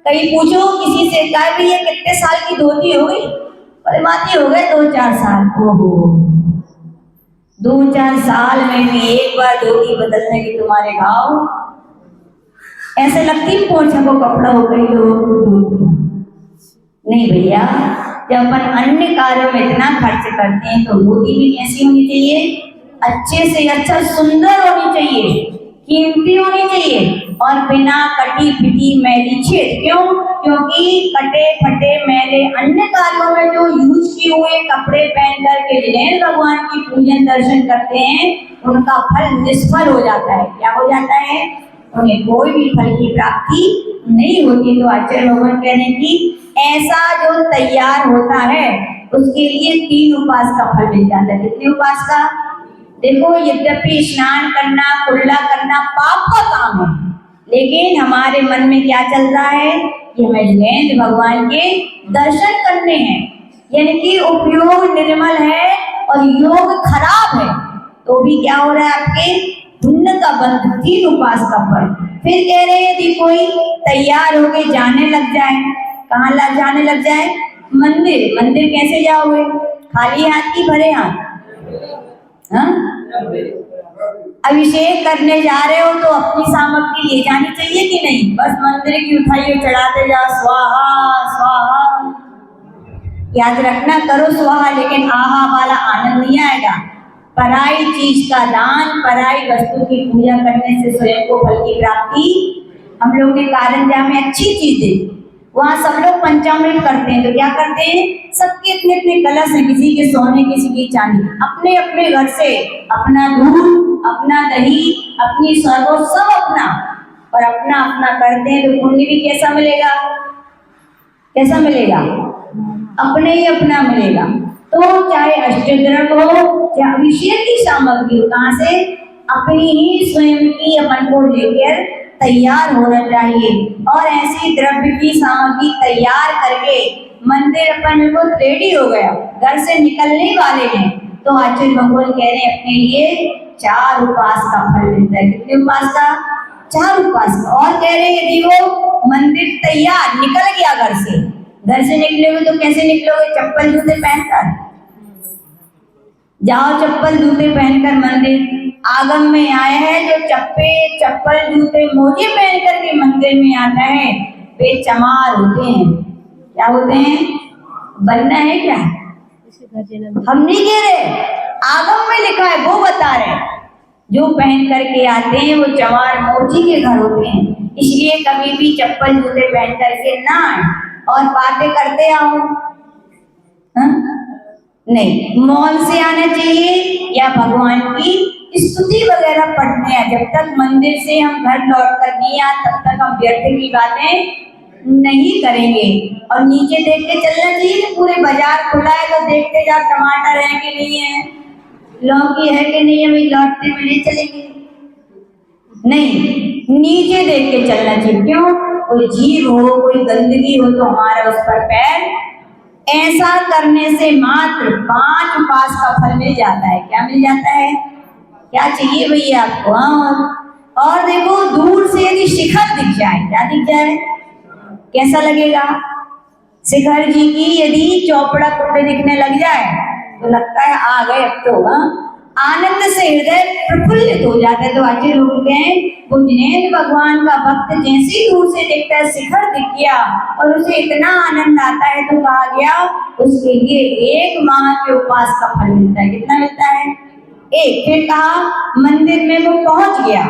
कहीं पूछो किसी से, कहा भैया कितने साल की धोती हो गई? अरे माती हो गए 2-4 साल। ओहो, 2-4 साल में भी एक बार धोती बदलने की तुम्हारे घाव, ऐसे लगती पोछा को कपड़ा हो गई हो। नहीं भैया, जब अपन अन्य कार्यों में इतना खर्च करते हैं तो रोटी भी कैसी होनी चाहिए, अच्छे से अच्छा सुंदर होनी चाहिए, कीमती होनी चाहिए और बिना कटी फिटी मैली छेद। क्यों? क्योंकि कटे फटे मैले अन्य कार्यों में जो यूज किए हुए कपड़े पहन करके जिन्हें भगवान की पूजन दर्शन करते हैं उनका फल निष्फल हो जाता है। क्या हो जाता है? उन्हें कोई भी फल की प्राप्ति नहीं होती। तो आचार्य भगवान कह रहे हैं कि ऐसा जो तैयार होता है उसके लिए 3 उपवास का फल मिल जाता है। कितने उपवास का? देखो, यद्यपि स्नान करना कुल्ला करना पाप का काम है, लेकिन हमारे मन में क्या चल रहा है कि हमें जयंत भगवान के दर्शन करने हैं, यानी कि उपयोग निर्मल है और योग खराब है तो भी क्या हो रहा है, आपके पुण्य का बंध 3 उपवास का फल। फिर कह रहे हैं यदि कोई तैयार होके जाने लग जाए, कहाँ जाने लग जाए? मंदिर। मंदिर कैसे जाओगे? खाली हाथ की भरे हाथ? अभिषेक करने जा रहे हो तो अपनी सामग्री ले जानी चाहिए कि नहीं? बस मंदिर की उठाइए चढ़ाते जाओ, स्वाहा स्वाहा। याद रखना, करो स्वाहा लेकिन आहा वाला आनंद नहीं आएगा। पराई चीज का दान, पराई वस्तु की पूजा करने से स्वयं को फल की प्राप्ति। हम लोग ने कारंजा में अच्छी चीज देखी, वहाँ सब लोग पंचामृत करते हैं तो क्या करते हैं, सबके अपने अपने कलश हैं, किसी के सोने किसी की चांदी, अपने अपने घर से अपना दूध अपना दही अपनी सरसों सब अपना और अपना अपना करते हैं तो पुण्य भी कैसा मिलेगा? कैसा मिलेगा? अपने ही अपना मिलेगा। तो चाहे अष्टद्रव्य हो चाहे अभिषेक की सामग्री हो, कहाँ से? अपनी ही स्वयं की अपन को लेकर तैयार होना चाहिए और ऐसी द्रव्य की सामग्री तैयार करके मंदिर अपन बिल्कुल रेडी हो गया, घर से निकलने वाले हैं तो आचार्य भगवान कह रहे हैं अपने लिए 4 उपवास का फल मिलता है। कितने उपवास का? 4 उपवास का। और कह रहे हैं यदि वो मंदिर तैयार निकल गया घर से निकलोगे तो कैसे निकलोगे? चप्पल जूते पहनकर जाओ, चप्पल जूते पहनकर मंदिर। आगम में आए हैं जो चप्पल जूते मोजे पहन करके मंदिर में आता है वे चमार होते हैं। क्या होते हैं? बनना है क्या? हम नहीं कह रहे, आगम में लिखा है, वो बता रहे जो पहन करके आते हैं वो चमार मोची के घर होते हैं। इसलिए कभी भी चप्पल जूते पहन करके ना और बातें करते आओ, नहीं, मौन से आना चाहिए या भगवान की स्तुति वगैरह पढ़ने हैं। जब तक मंदिर से हम घर लौट कर नहीं आए तब तक हम व्यर्थ की बातें नहीं करेंगे। और नीचे देख के चलना चाहिए, पूरे बाजार खुला है तो देखते जाओ टमाटर है कि नहीं है, लौकी है कि नहीं है, लौटते में ले चलेंगे नहीं, नीचे देख के चलना चाहिए। क्यों? कोई जीव हो कोई गंदगी हो तो हमारा उस पर पैर, ऐसा करने से मात्र 5 उपवास का फल मिल जाता है। क्या मिल जाता है? क्या चाहिए भैया आपको? और देखो, दूर से यदि शिखर दिख जाए, क्या दिख जाए, कैसा लगेगा? शिखर जी की यदि चौपड़ा कुंड दिखने लग जाए तो लगता है आ गए अब तो। आनंद से हृदय प्रफुल्लित हो जाता है। तो आचार्य लोग कहें वो जिनेंद्र भगवान का भक्त जैसे ही दूर से देखता है शिखर दिख गया और उसे इतना आनंद आता है तो कहा गया उसके लिए 1 माह के उपवास का फल मिलता है। कितना मिलता है? 1। फिर कहा मंदिर में वो पहुंच गया,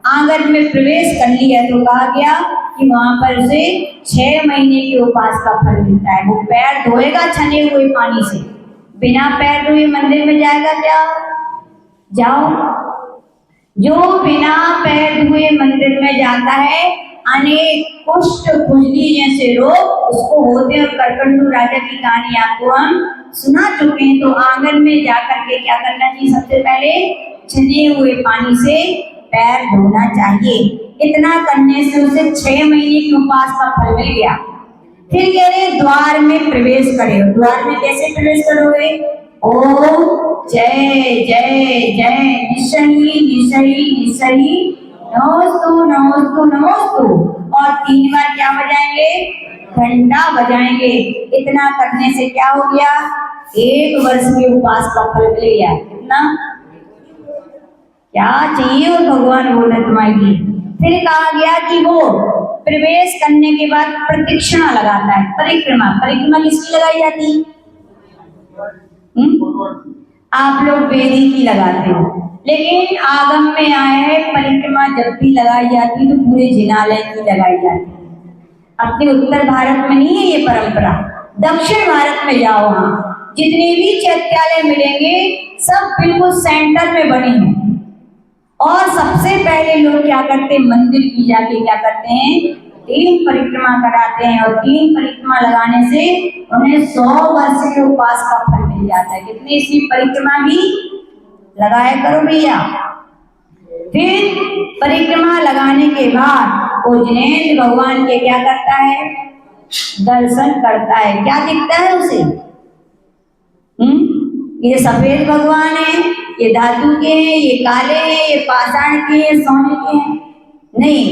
आंगन में प्रवेश कर लिया तो कहा गया कि वहां पर उसे 6 महीने के उपवास का फल मिलता है। वो पैर धोएगा छने हुए पानी से, बिना पैर धोए मंदिर में जाएगा क्या? जाओ, जो बिना पैर धोए मंदिर में जाता है अनेक कुष्ठ खुजली जैसे रोग उसको होते। और करकंडू राजा की कहानी आपको हम सुना चुके हैं। तो आंगन में जाकर के क्या करना चाहिए? सबसे पहले छने हुए पानी से पैर धोना चाहिए। इतना करने से उसे 6 महीने के उपवास का फल मिल गया। फिर कह रहे द्वार में प्रवेश करे। द्वार में कैसे प्रवेश करोगे? ओम जय जय जय निशही निशही निशही नमोस्तु नमोस्तु नमोस्तु और 3 बार क्या बजाएंगे? घंटा बजाएंगे। इतना करने से क्या हो गया? 1 वर्ष के उपवास का फल मिल गया। कितना? क्या चाहिए वो भगवान बोले तुम्हारी। फिर कहा गया कि वो प्रवेश करने के बाद प्रदक्षिणा लगाता है, परिक्रमा। परिक्रमा किसकी लगाई जाती है? आप लोग वेदी की लगाते हो, लेकिन आगम में आया है परिक्रमा जब भी लगाई जाती है तो पूरे जिनालय की लगाई जाती है। अपने उत्तर भारत में नहीं है ये परंपरा, दक्षिण भारत में जाओ, वहां जितने भी चैत्यालय मिलेंगे सब बिल्कुल सेंटर में बने हैं। और सबसे पहले लोग क्या करते हैं, मंदिर की जाके क्या करते हैं, 3 परिक्रमा कराते हैं। और 3 परिक्रमा लगाने से उन्हें 100 वर्ष के उपवास का फल मिल जाता है। कितनी इसकी परिक्रमा भी लगाया करो भैया। फिर परिक्रमा लगाने के बाद वो जिनेंद्र भगवान के क्या करता है, दर्शन करता है। क्या दिखता है उसे? ये सफेद भगवान है, ये धातु के हैं, ये काले हैं, ये पाषाण के हैं, सोने के हैं? नहीं।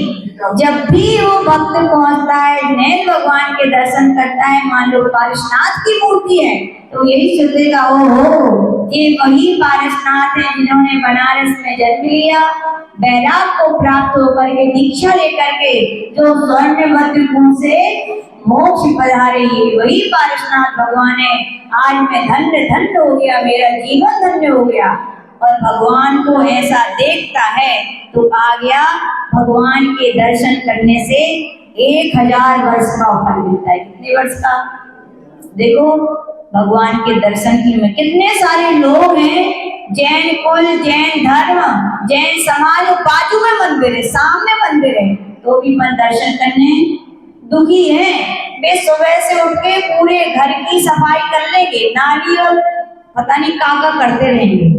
जब भी वो भक्त पहुंचता है, जिनेंद्र भगवान के दर्शन करता है, मान लो पारसनाथ की मूर्ति है, तो यही सोचेगा ओहो ये वही पारसनाथ है जिन्होंने बनारस में जन्म लिया, बैराग को प्राप्त होकर के दीक्षा लेकर के जो स्वर्णभद्र कुंड से मोक्ष पधारे, वही पारसनाथ भगवान है। आज मैं धन्य धन्य हो गया, मेरा जीवन धन्य हो गया। और भगवान को ऐसा देखता है तो आ गया, भगवान के दर्शन करने से 1000 वर्ष का फल मिलता है। कितने वर्ष का? देखो भगवान के दर्शन के में कितने सारे लोग हैं, जैन कुल, जैन धर्म, जैन समाज, बाजू में मंदिर है, सामने मंदिर है, तो भी मन दर्शन करने दुखी है। वे सुबह से उठ के पूरे घर की सफाई कर लेंगे, नाली और पता नहीं काका करते रहेंगे,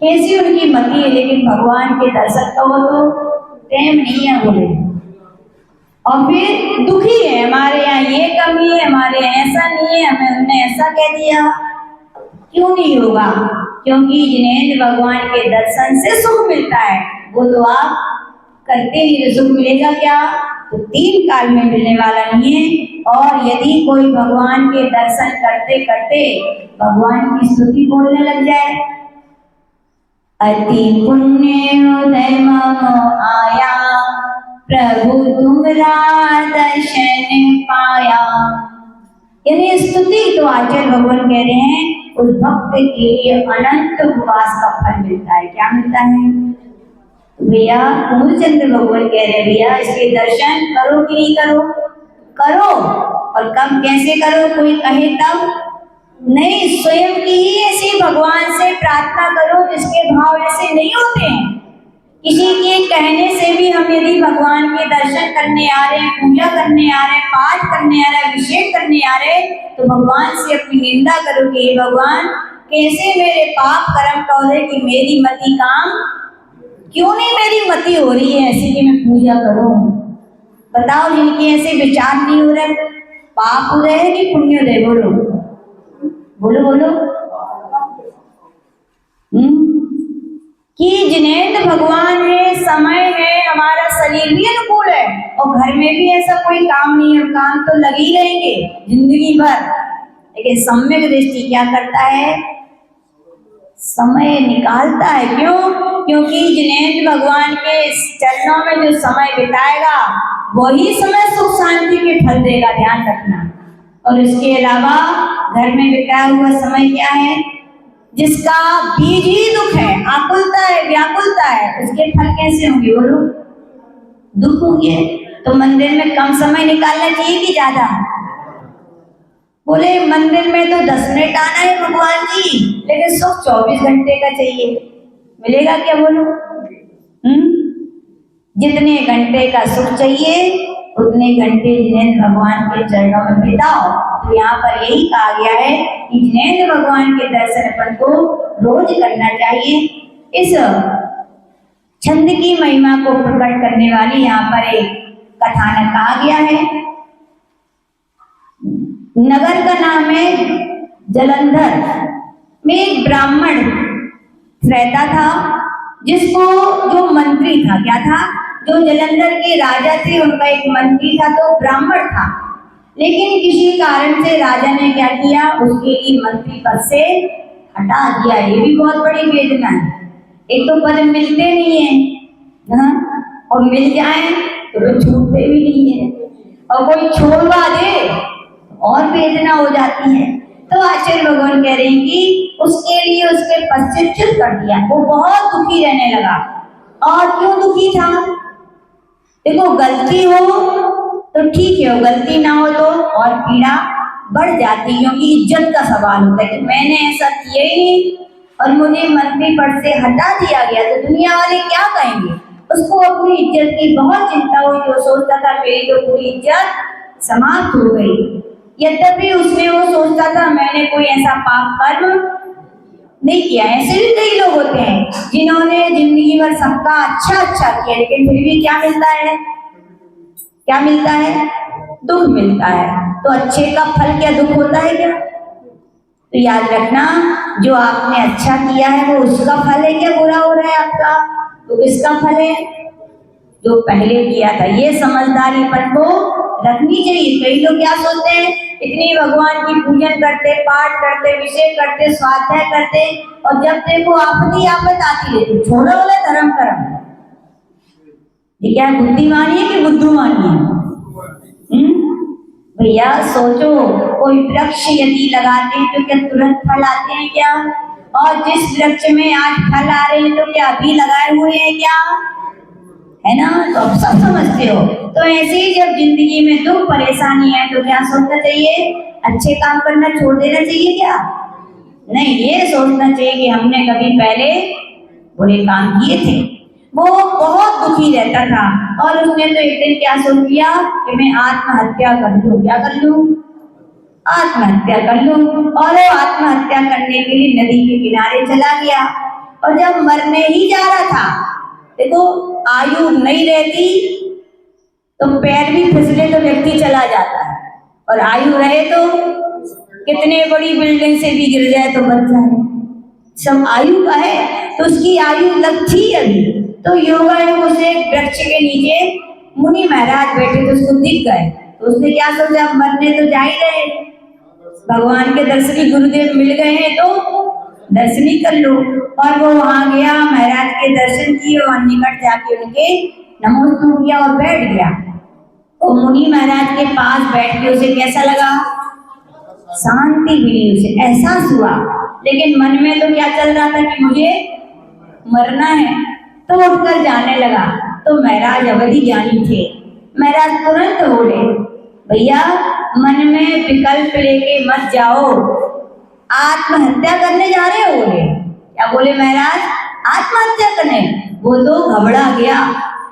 कैसी उनकी मति है, लेकिन भगवान के दर्शन का वो तो टाइम नहीं है बोले। और फिर दुखी है, हमारे यहाँ ये कमी है, हमारे यहाँ ऐसा नहीं है, हमें उन्होंने ऐसा कह दिया। क्यों नहीं होगा? क्योंकि जिनेंद्र भगवान के दर्शन से सुख मिलता है, वो तो आप करते ही सुख मिलेगा क्या? तो 3 काल में मिलने वाला नहीं है। और यदि कोई भगवान के दर्शन करते करते भगवान की स्तुति बोलने लग जाए, अति पुण्य उदय मम आया, प्रभु तुमरा दर्शन पाया, यानी स्तुति तो आचार्य भगवान कह रहे हैं उस भक्त के लिए अनंत उपवास का फल मिलता है। क्या मिलता है भैया? पूर्णचंद्र भगवान कह रहे हैं भैया इसके दर्शन करो कि नहीं करो? करो। और कब कैसे करो? कोई कहे तब नहीं, स्वयं की ही ऐसी भगवान से प्रार्थना करो जिसके भाव ऐसे नहीं होते हैं। किसी के कहने से भी हम यदि भगवान के दर्शन करने आ रहे हैं, पूजा करने आ रहे हैं, पाठ करने आ रहे हैं, अभिषेक करने आ रहे हैं, तो भगवान से अपनी निंदा करो कि भगवान कैसे मेरे पाप कर्म पौधे की मेरी मति काम क्यों नहीं, मेरी मति हो रही है ऐसी कि मैं पूजा करूं। बताओ जिनके ऐसे विचार नहीं हो रहे, पाप उदय है कि पुण्य उदय? बोलो बोलो बोलो। कि जिनेंद्र भगवान है, समय है, हमारा शरीर भी अनुकूल है और घर में भी ऐसा कोई काम नहीं है, काम तो लगे ही रहेंगे जिंदगी भर, लेकिन सम्यक दृष्टि क्या करता है? समय निकालता है। क्यों? क्योंकि जिनेंद्र भगवान के चरणों में जो समय बिताएगा वही समय सुख शांति के फल देगा, ध्यान रखना। और इसके अलावा घर में बिताया हुआ समय क्या है? जिसका बीज ही दुख है, आकुलता है, व्याकुलता है, उसके फल कैसे होंगे? बोलो दुख होंगे। तो मंदिर में कम समय निकालना चाहिए कि ज्यादा? बोले मंदिर में तो 10 मिनट आना है भगवान जी, लेकिन सुख 24 घंटे का चाहिए, मिलेगा क्या? बोलो जितने घंटे का सुख चाहिए उतने घंटे जिनेंद्र भगवान के चरणों में बिताओ। तो यहाँ पर यही कहा गया है कि जिनेंद्र भगवान के दर्शन अपन को रोज करना चाहिए। इस छंद की महिमा को प्रकट करने वाली यहाँ पर एक कथानक कहा गया है। नगर का नाम है जलंधर में एक ब्राह्मण रहता था, जिसको जो मंत्री था, क्या था? जो जलंधर के राजा थे उनका एक मंत्री था, तो ब्राह्मण था। लेकिन किसी कारण से राजा ने क्या किया? उसके लिए मंत्री पद से हटा दिया। ये भी बहुत बड़ी वेदना है। एक तो पद मिलते नहीं है, और मिल जाए तो वे छूटते भी नहीं है, और कोई छोड़वा दे और वेदना हो जाती है। तो आचार्य भगवान कह रहे हैं कि उसके लिए उसके पश्चात कर दिया, वो बहुत दुखी रहने लगा। और क्यों दुखी था? देखो, गलती हो तो ठीक है, वो गलती ना हो तो और पीड़ा बढ़ जाती, क्योंकि इज्जत का सवाल होता है कि मैंने ऐसा किया ही नहीं और मुझे मंत्री पद से हटा दिया गया तो दुनिया वाले क्या कहेंगे। उसको अपनी इज्जत की बहुत चिंता हुई, जो सोचता था मेरी तो पूरी इज्जत समाप्त हो गई। यद्यपि उसमें वो सोचता था मैंने कोई ऐसा पाप कर्म नहीं किया। ऐसे भी कई लोग होते हैं जिन्होंने जिंदगी भर सबका अच्छा किया, लेकिन फिर भी क्या मिलता है? क्या मिलता है? दुख मिलता है। तो अच्छे का फल क्या दुख होता है क्या? तो याद रखना, जो आपने अच्छा किया है वो उसका फल है क्या बुरा हो रहा है आपका? तो किसका फल है? जो पहले किया था। ये समझदारी अपन को रखनी चाहिए। कई लोग क्या सोचते हैं, इतनी भगवान की पूजन करते, पाठ करते, विषय करते, स्वाध्याय करते, और जब देखो आपत्ति आफत आती है तो छोड़ो वाला धर्म कर्म। ये क्या बुद्धिमानी है कि बुद्धूमानी है? भैया सोचो, कोई वृक्ष यदि लगाते हैं तो क्या तुरंत फल आते हैं क्या? और जिस वृक्ष में आज फल आ रहे हैं तो क्या अभी लगाए हुए हैं क्या? है ना? तो आप सब समझते हो। तो ऐसे ही जब जिंदगी में दुख परेशानी है तो क्या सोचना चाहिए? अच्छे काम करना छोड़ देना चाहिए क्या? नहीं, ये सोचना चाहिए कि हमने कभी पहले बुरे काम किए थे। वो बहुत दुखी रहता था और उसने तो एक दिन क्या सोच लिया कि मैं आत्महत्या कर लूं। क्या कर लूं? आत्महत्या कर लूं। और वो आत्महत्या करने के लिए नदी के किनारे चला गया। और जब मरने ही जा रहा था, देखो आयु नहीं रहती तो पैर भी फिसले तो व्यक्ति चला जाता है, और आयु रहे तो कितने बड़ी बिल्डिंग से भी गिर जाए तो बच जाए। सब आयु का है, तो उसकी आयु लग थी अभी। तो योगायोग से वृक्ष के नीचे मुनि महाराज बैठे तो उसको दिख गए। तो उसने क्या सोचा, अब मरने तो जा ही रहे, भगवान के दर्शनी गुरुदेव मिल गए हैं तो दर्शन ही कर लो। और वो वहां गया, महाराज के दर्शन किए और निकट जाके उनके नमस्कार किया और बैठ गया। तो मुनि महाराज के पास बैठ के उसे कैसा लगा? शांति मिली, उसे एहसास हुआ। लेकिन मन में तो क्या चल रहा था कि मुझे मरना है। तो उठकर जाने लगा। तो महाराज अवधि ज्ञानी थे। महाराज तुरंत बोले, भैया मन में विकल्प लेके मत जाओ, आत्महत्या करने जा रहे हो? बोले क्या? बोले महाराज आत्महत्या करने? वो तो घबरा गया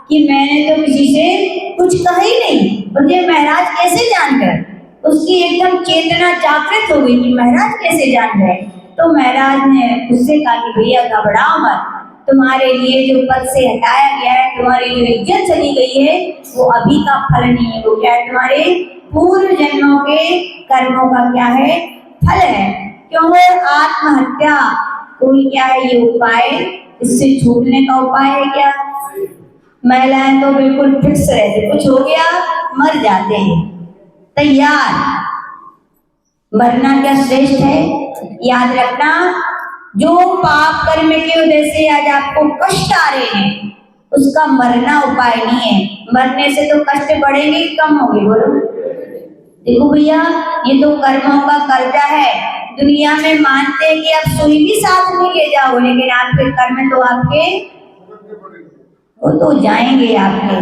कि मैंने तो किसी से कुछ कहा ही नहीं, मुझे महाराज कैसे जान गए? उसकी एकदम चेतना जागृत हो गई कि महाराज कैसे जान गए। तो महाराज ने उससे कहा कि भैया घबराओ मत, तुम्हारे लिए जो पद से हटाया गया है, तुम्हारी जो इज्जत चली गई है, वो अभी का फल नहीं है। वो क्या है? तुम्हारे पूर्व जन्मों के कर्मों का क्या है? फल है। क्यों है? आत्महत्या कोई क्या है ये उपाय, इससे छूटने का उपाय है क्या? महिलाएं तो बिल्कुल फिक्स रहते, कुछ हो गया मर जाते हैं, तैयार। मरना क्या श्रेष्ठ है? याद रखना, जो पाप कर्म के वजह से आज आपको कष्ट आ रहे हैं, उसका मरना उपाय नहीं है। मरने से तो कष्ट बढ़ेंगे कि कम होंगे? बोलो। देखो भैया, ये तो कर्मों का कर्जा है। दुनिया में मानते हैं कि आप सुई भी साथ में ले जाओ, लेकिन आपके कर्म तो आपके वो तो जाएंगे आपके।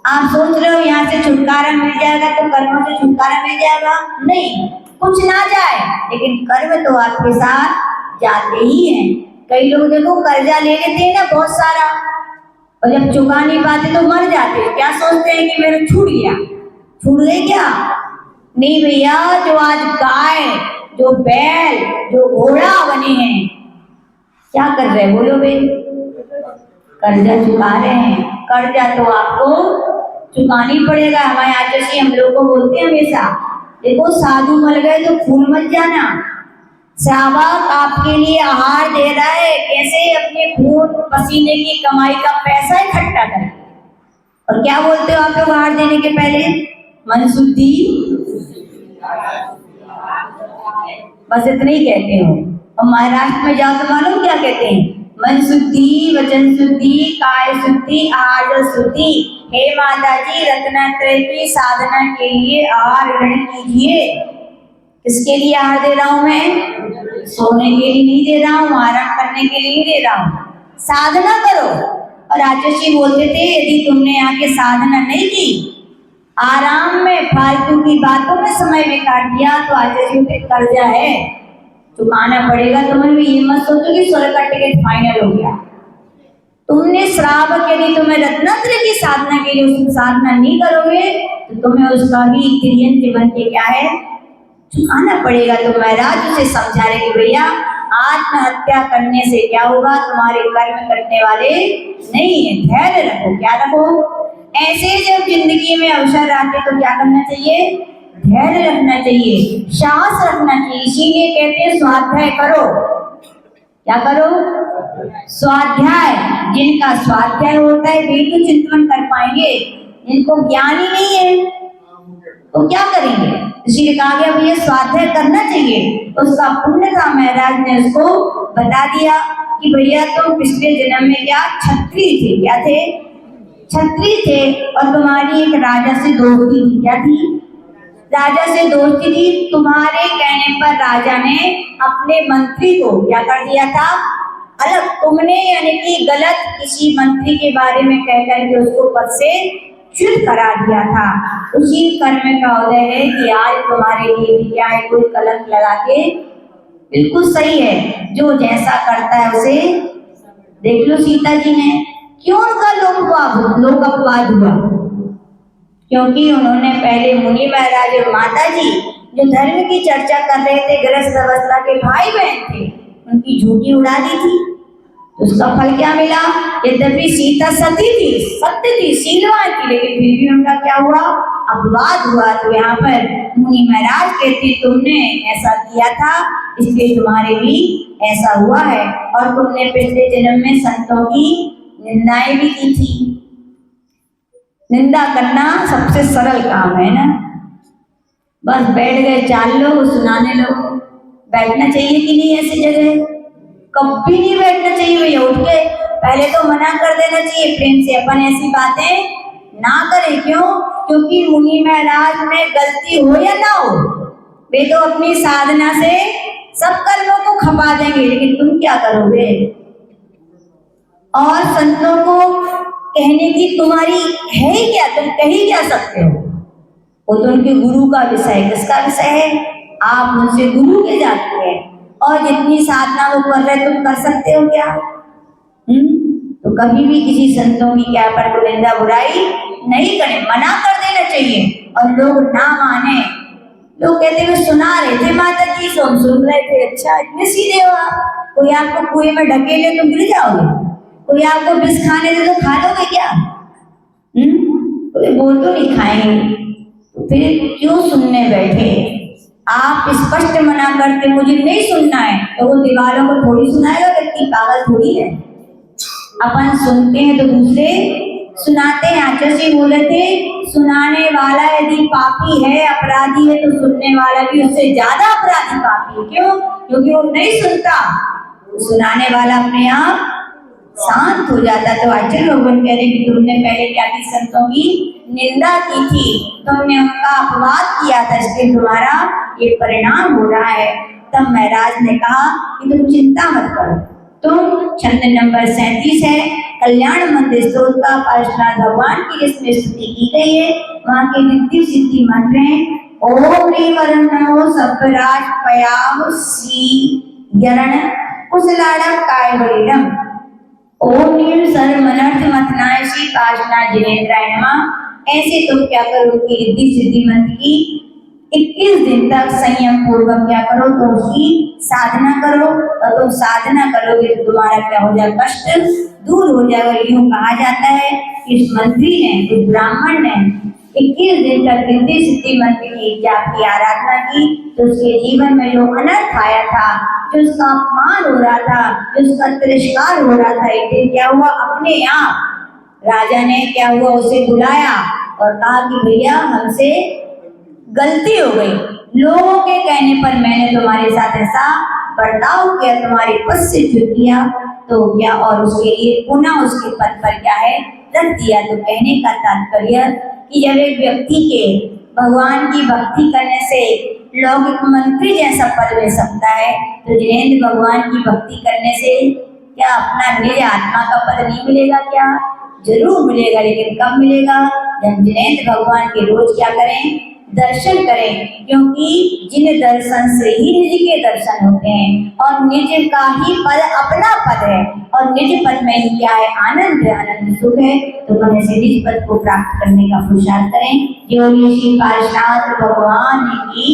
आप सोच रहे हो यहाँ से छुटकारा मिल जाएगा तो कर्मों से छुटकारा मिल जाएगा? नहीं, कुछ ना जाए, लेकिन कर्म तो आपके साथ जाते ही हैं। कई लोग देखो कर्जा ले लेते हैं ना बहुत सारा, और जब चुका नहीं पाते तो मर जाते हैं। क्या सोचते हैं कि मेरा छूट गया? छूट गए क्या? नहीं भैया, जो आज गाय, जो बैल, जो घोड़ा बने हैं, क्या कर रहे हैं? बोलो भाई, कर्जा चुका रहे हैं। कर्जा तो आपको चुकानी पड़ेगा। हमारे आचार्य हम लोग को बोलते हैं हमेशा, देखो साधु मर गए तो फूल मत जाना, श्रावक आपके लिए आहार दे रहा है, कैसे अपने खून पसीने की कमाई का पैसा इकट्ठा करें। और क्या बोलते हो आप लोग आहार देने के पहले? मन शुद्धि, बस इतना ही कहते हो। और महाराष्ट्र में जाओ तो मालूम क्या कहते हैं? मन शुद्धि, वचन शुद्धि, काय शुद्धि, आहार शुद्धि। हे माता जी, रत्नत्रय की साधना के लिए आहार ग्रहण कीजिए। किसके लिए आहार दे रहा हूं मैं? सोने के लिए नहीं दे रहा हूं, आराम करने के लिए नहीं दे रहा हूं। साधना करो। और आचार्य जी बोलते थे, यदि तुमने आके साधना नहीं की, आराम में फालतू की बातों में समय बिगाड़ दिया, तो आचार्य जी पे कर्जा है, चुकाना पड़ेगा तुम्हें भी। ये मत सोचो कि स्वर्ग का टिकट फाइनल हो गया। तुमने श्रावक यदि तुम्हें रत्नत्रय की साधना के लिए उसकी साधना नहीं करोगे, तो तुम्हें उसका भी क्रियन जीवन के क्या है, चुकाना पड़ेगा। तो महाराज उसे समझा रहे कि भैया, आत्महत्या करने से क्या होगा, तुम्हारे कर्म करने वाले नहीं है। धैर्य रखो। क्या रखो? ऐसे जब जिंदगी में अवसर आते तो क्या करना चाहिए? धैर्य रखना चाहिए, साहस रखना चाहिए। इसीलिए कहते हैं स्वाध्याय करो। क्या करो? स्वाध्याय। जिनका स्वाध्याय होता है वे तो चिंतन कर पाएंगे, जिनको ज्ञान ही नहीं है तो क्या करेंगे? इसीलिए कहा गया भैया स्वाध्याय करना चाहिए। उसका पुण्य था, महाराज ने उसको बता दिया कि भैया तुम पिछले जन्म में क्या क्षत्रिय थे। क्या थे? क्षत्रिय थे। और तुम्हारी एक राजा से दोस्ती थी। क्या थी? राजा से दोस्ती थी। तुम्हारे कहने पर राजा ने अपने मंत्री को क्या कर दिया था? अलग। तुमने यानी कि गलत किसी मंत्री के बारे में कह करके उसको पद से च्युत करा दिया था। उसी कर्म का उदय है कि आज तुम्हारे लिए भी क्या है, कोई कलंक लगा के बिल्कुल सही है। जो जैसा करता है उसे देख लो। सीता जी ने क्यों उनका लोक अपवाद हुआ? क्योंकि उन्होंने पहले मुनि महाराज और माता जी जो धर्म की चर्चा कर रहे थे, गृहस्थ अवस्था के भाई बहन थे, उनकी झूठी उड़ा दी थी। उसका फल क्या मिला? यद्यपि सीता सती थी, सत्य थी, शीलवान थी, लेकिन फिर भी उनका क्या हुआ? अपवाद हुआ। तो यहाँ पर मुनि महाराज कहते तुमने ऐसा किया था, इसलिए तुम्हारे भी ऐसा हुआ है। और तुमने पिछले जन्म में संतों की निंदाएं भी की थी। निंदा करना सबसे सरल काम है ना, बस बैठ गए, चाल लो, सुनाने लो। बैठना चाहिए कि नहीं ऐसी जगह? कभी नहीं बैठना चाहिए भैया। उठ के पहले तो मना कर देना चाहिए प्रेम से, अपन ऐसी बातें ना करें। क्यों? क्योंकि मुनि महाराज में गलती हो या ना हो, वे तो अपनी साधना से सब कर्मों को खपा देंगे, लेकिन तुम क्या करोगे? और संतों को कहने की तुम्हारी है ही क्या? तुम कह ही क्या सकते हो? वो तो उनके गुरु का विषय है। किसका विषय है? आप उनसे गुरु के जाते हैं। और जितनी साधना वो कर रहे तुम कर सकते हो क्या? तो कभी भी किसी संतों की क्या पर निंदा बुराई नहीं करें, मना कर देना चाहिए। और लोग ना माने, लोग कहते हुए सुना रहे थे माता जी, तो हम सुन रहे थे। अच्छा, इतने सीधे हो आप? कोई आपको कुएं में ढकेले तो गिर जाओगे? कोई आपको विष खाने दे तो खा लोगे क्या? कोई बोल तो नहीं खाएंगे, तो फिर क्यों सुनने बैठे? आप स्पष्ट मना करते मुझे नहीं सुनना है, तो वो दीवारों को थोड़ी सुनाएगा, व्यक्ति पागल थोड़ी है। अपन सुनते हैं तो दूसरे सुनाते हैं। आचार्य जी बोले थे, सुनाने वाला यदि पापी है, अपराधी है, तो सुनने वाला भी उससे ज्यादा अपराधी पापी है। क्यों? क्योंकि वो नहीं सुनता, सुनाने वाला अपने आप शांत हो जाता। तो आचार्य भगवान कह रहे कि तुमने पहले क्या की? संतों की निंदा की थी, तुमने उनका अपवाद किया था, इसलिए तुम्हारा ये परिणाम हो रहा है। तब महाराज ने कहा कि तुम चिंता मत करो। तुम छंद नंबर 37 है, कल्याण मंदिर स्तोत्र का पार्श्वनाथ भगवान की जिसमें स्तुति की गई है, वहाँ के रिद्धि सिद्धि मंत्र हैं। ओम ह्रीं वरुणो सर्पराज पयाम श्री यरण कुशलाड़ा काय बलिडम। ओम नीम सर मनर्थ मथनाय श्री पार्श्वनाथ जिनेन्द्राय नमः। ऐसे तुम क्या करो कि रिद्धि सिद्धि मंत्र की 21 दिन तक संयम पूर्वक क्या करो, तो उसकी साधना करो। और तुम साधना करोगे तो तुम्हारा क्या हो जाएगा? कष्ट दूर हो जाएगा। यूं कहा जाता है कि इस मंत्री ने, इस ब्राह्मण ने 21 दिन तक रिद्धि सिद्धि मंत्र की जाप की, आराधना की, तो उसके जीवन में जो अनर्थ आया था, जो उसका अपमान हो रहा था, जो उसका तिरस्कार हो रहा था, एक दिन क्या हुआ? अपने आप राजा ने क्या हुआ, उसे बुलाया और कहा कि भैया हमसे गलती हो गई, लोगों के कहने पर मैंने तुम्हारे साथ ऐसा बर्ताव किया, तुम्हारे पद से चूक किया तो क्या, और उसके लिए पुनः उसके पद पर क्या है रख दिया। तो कहने का तात्पर्य कि जब एक व्यक्ति के भगवान की भक्ति करने से लौकिक मंत्री जैसा पद मिल सकता है, तो जिनेंद्र भगवान की भक्ति करने से क्या अपना निज आत्मा का पद नहीं मिलेगा? क्या जरूर मिलेगा, लेकिन कब मिलेगा? जब जिनेंद्र भगवान के रोज क्या करें, दर्शन करें, क्योंकि जिन दर्शन से ही निज के दर्शन होते हैं और निज का ही पद अपना पद है और निज पद में ही क्या है, आनंद है, आनंद सुख है। तो हम ऐसे निज पद को प्राप्त करने का पुरुषार्थ करें। जो श्री पार्षद भगवान की